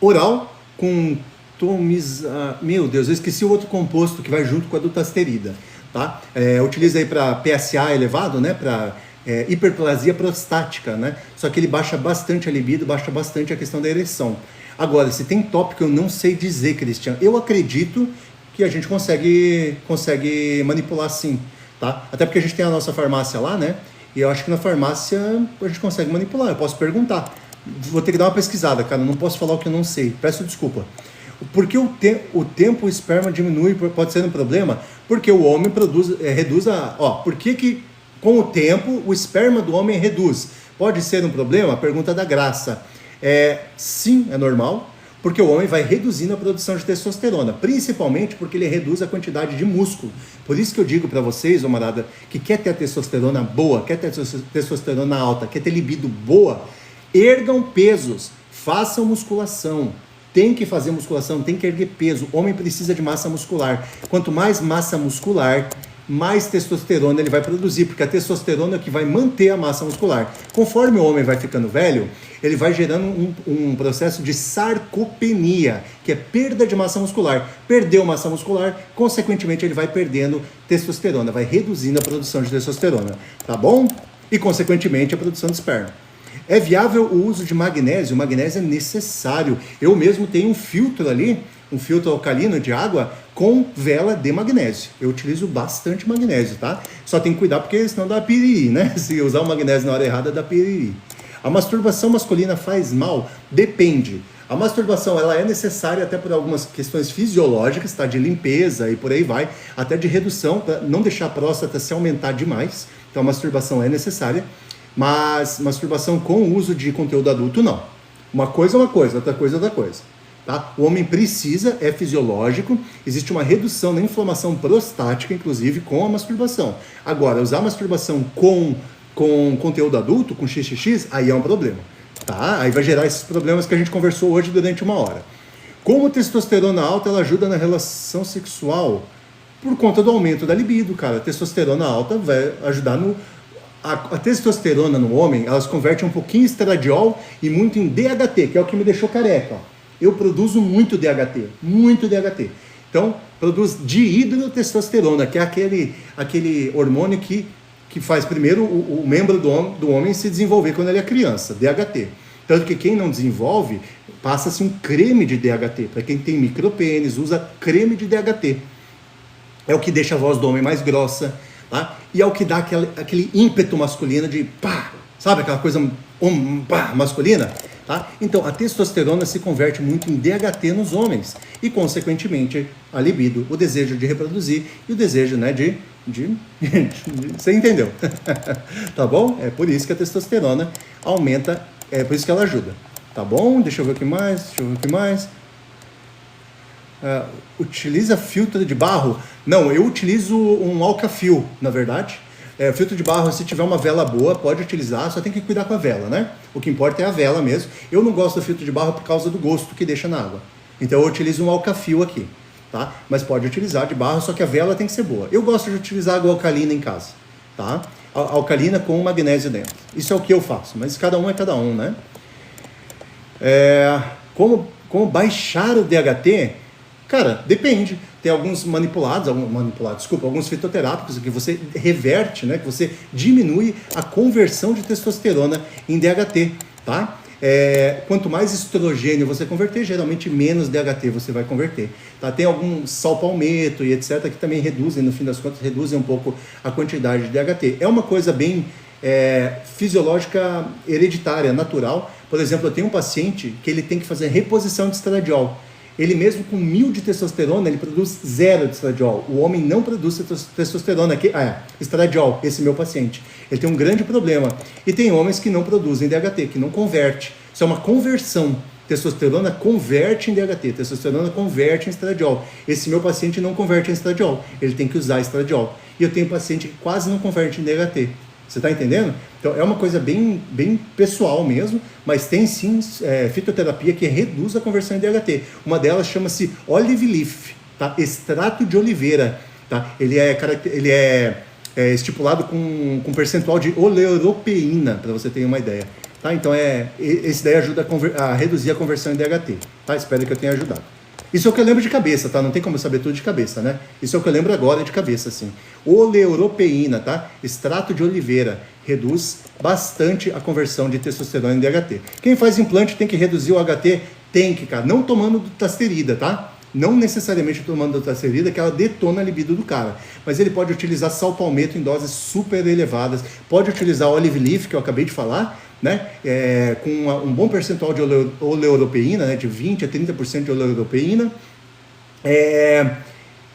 Oral com meu Deus, eu esqueci o outro composto que vai junto com a dutasterida, tá? Utiliza aí para PSA elevado, né? Para hiperplasia prostática, né? Só que ele baixa bastante a libido, baixa bastante a questão da ereção. Agora, se tem tópico, eu não sei dizer, Cristian. Eu acredito que a gente consegue manipular sim, tá? Até porque a gente tem a nossa farmácia lá, né? E eu acho que na farmácia a gente consegue manipular. Eu posso perguntar. Vou ter que dar uma pesquisada, cara. Não posso falar o que eu não sei. Peço desculpa. Porque o tempo o esperma diminui, pode ser um problema? Porque o homem reduz a... por que com o tempo o esperma do homem reduz? Pode ser um problema? Pergunta da Graça. Sim, é normal, porque o homem vai reduzindo a produção de testosterona, principalmente porque ele reduz a quantidade de músculo. Por isso que eu digo para vocês, camarada, que quer ter a testosterona boa, quer ter a testosterona alta, quer ter libido boa, ergam pesos, façam musculação. Tem que fazer musculação, tem que erguer peso. O homem precisa de massa muscular. Quanto mais massa muscular, mais testosterona ele vai produzir, porque a testosterona é o que vai manter a massa muscular. Conforme o homem vai ficando velho, ele vai gerando um processo de sarcopenia, que é perda de massa muscular. Perdeu massa muscular, consequentemente ele vai perdendo testosterona, vai reduzindo a produção de testosterona, tá bom? E consequentemente a produção de esperma. É viável o uso de magnésio? O magnésio é necessário. Eu mesmo tenho um filtro ali, um filtro alcalino de água com vela de magnésio. Eu utilizo bastante magnésio, tá? Só tem que cuidar porque senão dá piriri, né? Se usar o magnésio na hora errada, dá piriri. A masturbação masculina faz mal? Depende. A masturbação ela é necessária até por algumas questões fisiológicas, tá? De limpeza e por aí vai, até de redução, para não deixar a próstata se aumentar demais. Então a masturbação é necessária, mas masturbação com uso de conteúdo adulto não. Uma coisa é uma coisa, outra coisa é outra coisa. Tá? O homem precisa, é fisiológico, existe uma redução na inflamação prostática, inclusive, com a masturbação. Agora, usar a masturbação com conteúdo adulto, com XXX, aí é um problema. Tá? Aí vai gerar esses problemas que a gente conversou hoje durante uma hora. Como a testosterona alta ela ajuda na relação sexual? Por conta do aumento da libido, cara. A testosterona alta vai ajudar no... A testosterona no homem, ela se converte um pouquinho em estradiol e muito em DHT, que é o que me deixou careca, ó. Eu produzo muito DHT, muito DHT. Então, produz dihidrotestosterona, que é aquele hormônio que faz primeiro o membro do homem se desenvolver quando ele é criança, DHT. Tanto que quem não desenvolve, passa-se um creme de DHT. Para quem tem micropênis, usa creme de DHT. É o que deixa a voz do homem mais grossa, tá? E é o que dá aquele ímpeto masculino de pá, sabe aquela coisa pá, masculina? Tá? Então, a testosterona se converte muito em DHT nos homens e, consequentemente, a libido, o desejo de reproduzir e o desejo, né, Você entendeu? Tá bom? É por isso que a testosterona aumenta, é por isso que ela ajuda. Tá bom? Deixa eu ver o que mais. Utiliza filtro de barro? Não, eu utilizo um alcafil, na verdade. Filtro de barro, se tiver uma vela boa, pode utilizar, só tem que cuidar com a vela, né? O que importa é a vela mesmo. Eu não gosto do filtro de barro por causa do gosto que deixa na água. Então eu utilizo um alcafil aqui, tá? Mas pode utilizar de barro, só que a vela tem que ser boa. Eu gosto de utilizar água alcalina em casa, tá? Alcalina com magnésio dentro. Isso é o que eu faço, mas cada um é cada um, né? Como baixar o DHT? Cara, depende. Tem alguns alguns fitoterápicos que você reverte, né? Que você diminui a conversão de testosterona em DHT, tá? Quanto mais estrogênio você converter, geralmente menos DHT você vai converter, tá? Tem algum salpalmeto e etc. que também reduzem, no fim das contas, reduzem um pouco a quantidade de DHT. É uma coisa bem fisiológica, hereditária, natural. Por exemplo, eu tenho um paciente que ele tem que fazer reposição de estradiol. Ele mesmo com 1000 de testosterona, ele produz 0 de estradiol. O homem não produz testosterona. Estradiol, esse meu paciente. Ele tem um grande problema. E tem homens que não produzem DHT, que não converte. Isso é uma conversão. Testosterona converte em DHT, testosterona converte em estradiol. Esse meu paciente não converte em estradiol. Ele tem que usar estradiol. E eu tenho paciente que quase não converte em DHT. Você está entendendo? Então é uma coisa bem pessoal mesmo, mas tem sim fitoterapia que reduz a conversão em DHT. Uma delas chama-se Olive Leaf, tá? Extrato de oliveira. Tá? Ele é estipulado com percentual de oleuropeína, para você ter uma ideia. Tá? Então esse daí ajuda a reduzir a conversão em DHT. Tá? Espero que eu tenha ajudado. Isso é o que eu lembro de cabeça, tá? Não tem como saber tudo de cabeça, né? Isso é o que eu lembro agora de cabeça, assim. Oleuropeína, tá? Extrato de oliveira. Reduz bastante a conversão de testosterona em DHT. Quem faz implante tem que reduzir o HT? Tem que, cara. Não tomando dutasterida, tá? Não necessariamente tomando dutasterida, que ela detona a libido do cara. Mas ele pode utilizar salpalmeto em doses super elevadas. Pode utilizar Olive Leaf, que eu acabei de falar, né? Com um bom percentual de oleuropeína, né? De 20% a 30% de oleuropeína,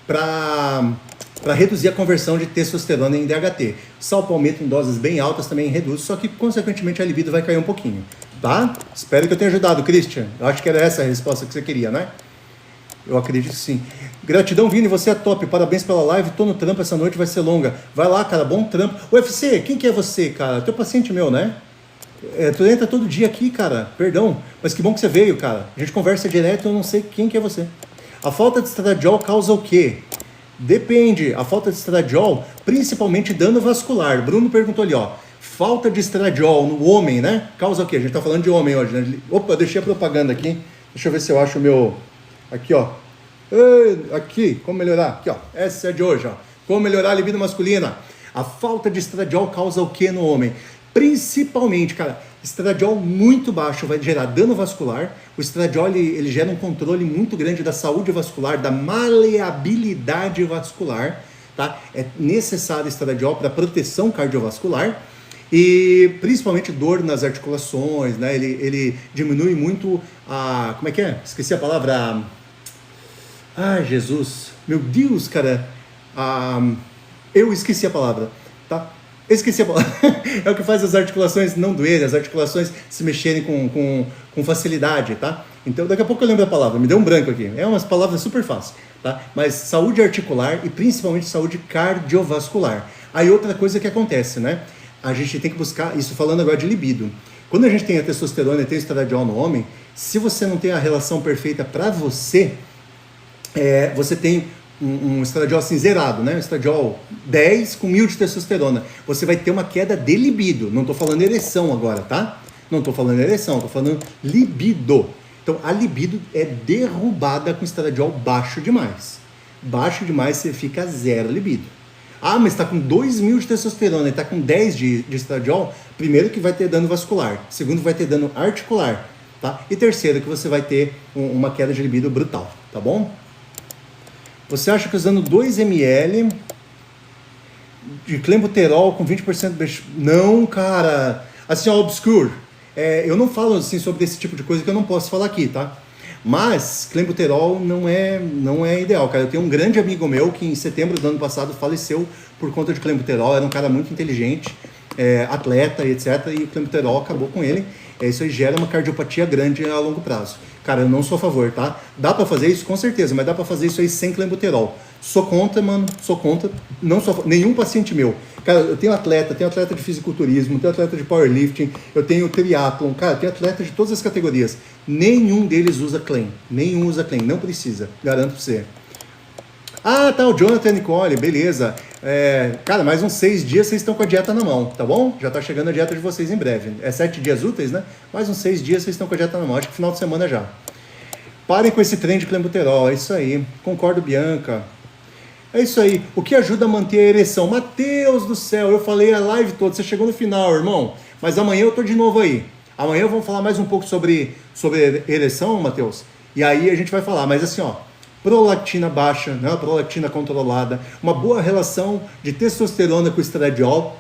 para reduzir a conversão de testosterona em DHT. Salpalmeto em doses bem altas também reduz, só que consequentemente a libido vai cair um pouquinho, tá? Espero que eu tenha ajudado, Christian. Eu acho que era essa a resposta que você queria, né? Eu acredito que sim. Gratidão, Vini, você é top. Parabéns pela live. Tô no trampo, essa noite vai ser longa. Vai lá, cara, bom trampo. UFC, quem que é você, cara? Teu paciente meu, né? Tu entra todo dia aqui, cara. Perdão, mas que bom que você veio, cara. A gente conversa direto, eu não sei quem que é você. A falta de estradiol causa o quê? Depende. A falta de estradiol, principalmente dano vascular. Bruno perguntou ali, ó. Falta de estradiol no homem, né? Causa o quê? A gente tá falando de homem hoje, né? Opa, eu deixei a propaganda aqui. Deixa eu ver se eu acho o meu... Aqui, ó. Aqui, como melhorar? Aqui, ó. Essa é de hoje, ó. Como melhorar a libido masculina. A falta de estradiol causa o que no homem? Principalmente, cara, estradiol muito baixo vai gerar dano vascular. O estradiol, ele gera um controle muito grande da saúde vascular, da maleabilidade vascular, tá? É necessário estradiol para proteção cardiovascular e principalmente dor nas articulações, né? Ele diminui muito a... Como é que é? Esqueci a palavra. Ai, Jesus. Meu Deus, cara. Eu esqueci a palavra, tá? Esqueci a palavra. É o que faz as articulações não doerem, as articulações se mexerem com facilidade, tá? Então, daqui a pouco eu lembro a palavra, me deu um branco aqui. É umas palavras super fáceis, tá? Mas saúde articular e principalmente saúde cardiovascular. Aí outra coisa que acontece, né? A gente tem que buscar, isso falando agora de libido. Quando a gente tem a testosterona e tem o estradiol no homem, se você não tem a relação perfeita para você, você tem um estradiol assim zerado, né? Um estradiol 10 com 1000 de testosterona. Você vai ter uma queda de libido. Não estou falando ereção agora, tá? Não estou falando ereção, estou falando libido. Então, a libido é derrubada com estradiol baixo demais. Baixo demais, você fica zero libido. Ah, mas está com 2000 de testosterona e está com 10 de estradiol. Primeiro que vai ter dano vascular. Segundo vai ter dano articular, tá? E terceiro que você vai ter uma queda de libido brutal, tá bom? Você acha que usando 2 ml de clenbuterol com 20% de... Não, cara. Assim, ó, obscure. Eu não falo assim sobre esse tipo de coisa que eu não posso falar aqui, tá? Mas clenbuterol não é ideal, cara. Eu tenho um grande amigo meu que em setembro do ano passado faleceu por conta de clenbuterol. Era um cara muito inteligente, atleta e etc. E o clenbuterol acabou com ele. Isso aí gera uma cardiopatia grande a longo prazo. Cara, eu não sou a favor, tá? Dá pra fazer isso? Com certeza, mas dá pra fazer isso aí sem clenbuterol. Sou contra, mano, sou contra. Não sou nenhum paciente meu. Cara, eu tenho atleta de fisiculturismo, tenho atleta de powerlifting, eu tenho triatlon, cara, tenho atleta de todas as categorias. Nenhum deles usa clen. Nenhum usa clen, não precisa, garanto pra você. Ah, tá, o Jonathan Nicole, beleza. Cara, mais uns 6 dias vocês estão com a dieta na mão, tá bom? Já tá chegando a dieta de vocês em breve. 7 dias úteis, né? Mais uns 6 dias vocês estão com a dieta na mão, acho que final de semana já. Parem com esse trem de clenbuterol, é isso aí. Concordo, Bianca. É isso aí. O que ajuda a manter a ereção? Mateus do céu, eu falei a live toda, você chegou no final, irmão. Mas amanhã eu tô de novo aí. Amanhã vamos falar mais um pouco sobre ereção, Mateus. E aí a gente vai falar, mas assim, ó. Prolactina baixa, né? Prolactina controlada, uma boa relação de testosterona com estradiol,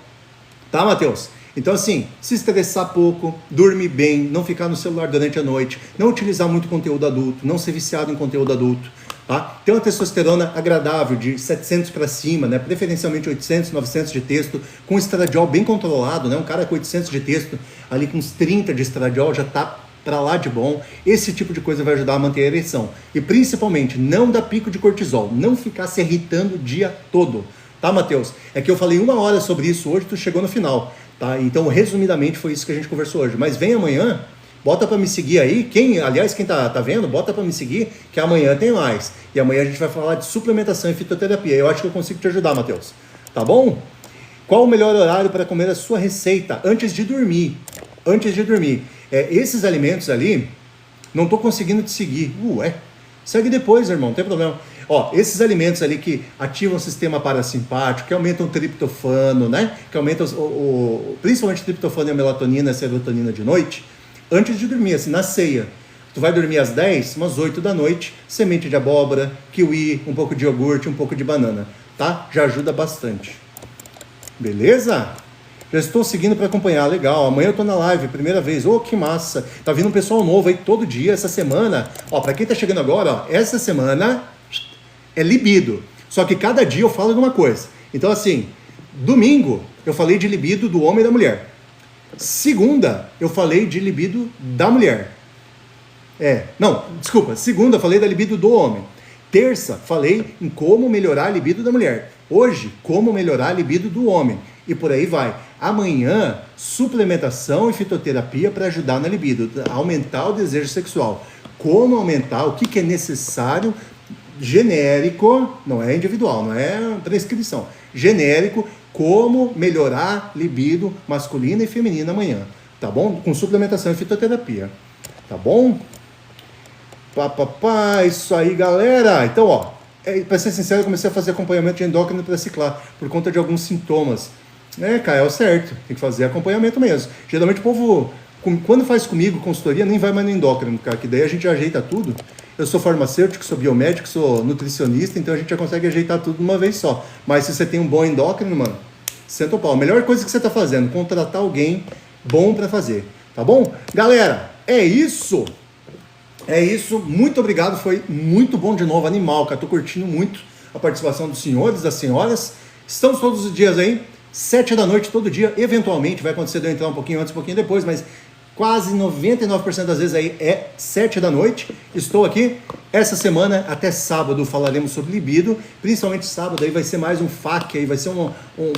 tá, Matheus? Então, assim, se estressar pouco, dormir bem, não ficar no celular durante a noite, não utilizar muito conteúdo adulto, não ser viciado em conteúdo adulto, tá? Ter uma testosterona agradável, de 700 para cima, né? Preferencialmente 800, 900 de testo, com estradiol bem controlado, né? Um cara com 800 de testo, ali com uns 30 de estradiol, já tá para lá de bom. Esse tipo de coisa vai ajudar a manter a ereção. E principalmente, não dar pico de cortisol, não ficar se irritando o dia todo. Tá, Matheus? É que eu falei 1 hora sobre isso hoje, tu chegou no final. Tá? Então, resumidamente, foi isso que a gente conversou hoje. Mas vem amanhã, bota para me seguir aí. Quem tá vendo, bota para me seguir, que amanhã tem mais. E amanhã a gente vai falar de suplementação e fitoterapia. Eu acho que eu consigo te ajudar, Matheus. Tá bom? Qual o melhor horário para comer a sua receita? Antes de dormir. Antes de dormir. Esses alimentos ali, não estou conseguindo te seguir. Segue depois, irmão, não tem problema. Ó, esses alimentos ali que ativam o sistema parasimpático, que aumentam o triptofano, né? Que aumentam principalmente o triptofano e a melatonina e a serotonina de noite, antes de dormir, assim, na ceia. Tu vai dormir às 10, umas 8 da noite, semente de abóbora, kiwi, um pouco de iogurte, um pouco de banana, tá? Já ajuda bastante. Beleza? Já estou seguindo para acompanhar, legal. Amanhã eu tô na live, primeira vez. Que massa. Tá vindo um pessoal novo aí todo dia, essa semana. Ó, para quem tá chegando agora, ó, essa semana é libido. Só que cada dia eu falo de uma coisa. Então, assim, domingo eu falei de libido do homem e da mulher. Segunda, eu falei de libido da mulher. Segunda eu falei da libido do homem. Terça, falei em como melhorar a libido da mulher. Hoje, como melhorar a libido do homem. E por aí vai. Amanhã, suplementação e fitoterapia para ajudar na libido, aumentar o desejo sexual. Como aumentar, o que é necessário genérico, não é individual, não é prescrição, genérico, como melhorar libido masculina e feminina amanhã, tá bom? Com suplementação e fitoterapia, tá bom? Isso aí, galera. Então, ó, pra ser sincero, eu comecei a fazer acompanhamento de endócrino para ciclar, por conta de alguns sintomas. Cara, é o certo, tem que fazer acompanhamento mesmo. Geralmente o povo, quando faz comigo consultoria, nem vai mais no endócrino, cara, que daí a gente ajeita tudo. Eu sou farmacêutico, sou biomédico, sou nutricionista, então a gente já consegue ajeitar tudo de uma vez só. Mas se você tem um bom endócrino, mano, senta o pau. A melhor coisa que você tá fazendo, contratar alguém bom para fazer, tá bom? Galera, é isso. É isso, muito obrigado, foi muito bom de novo, animal, cara, tô curtindo muito a participação dos senhores, das senhoras. Estamos todos os dias aí, 7 da noite, todo dia, eventualmente, vai acontecer de eu entrar um pouquinho antes, um pouquinho depois, mas quase 99% das vezes aí é 7 da noite. Estou aqui, essa semana, até sábado, falaremos sobre libido, principalmente sábado, aí vai ser mais um FAQ, aí vai ser um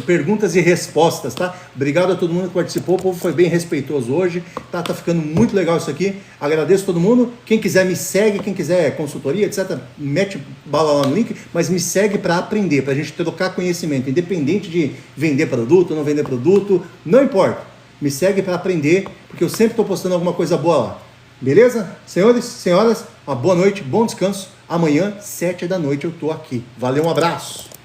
perguntas e respostas, tá? Obrigado a todo mundo que participou, o povo foi bem respeitoso hoje, tá ficando muito legal isso aqui, agradeço a todo mundo, quem quiser me segue, quem quiser consultoria, etc, mete bala lá no link, mas me segue para aprender, pra gente trocar conhecimento, independente de vender produto ou não vender produto, não importa. Me segue para aprender, porque eu sempre estou postando alguma coisa boa lá. Beleza? Senhores, senhoras, uma boa noite, bom descanso. Amanhã, 7 da noite, eu estou aqui. Valeu, um abraço.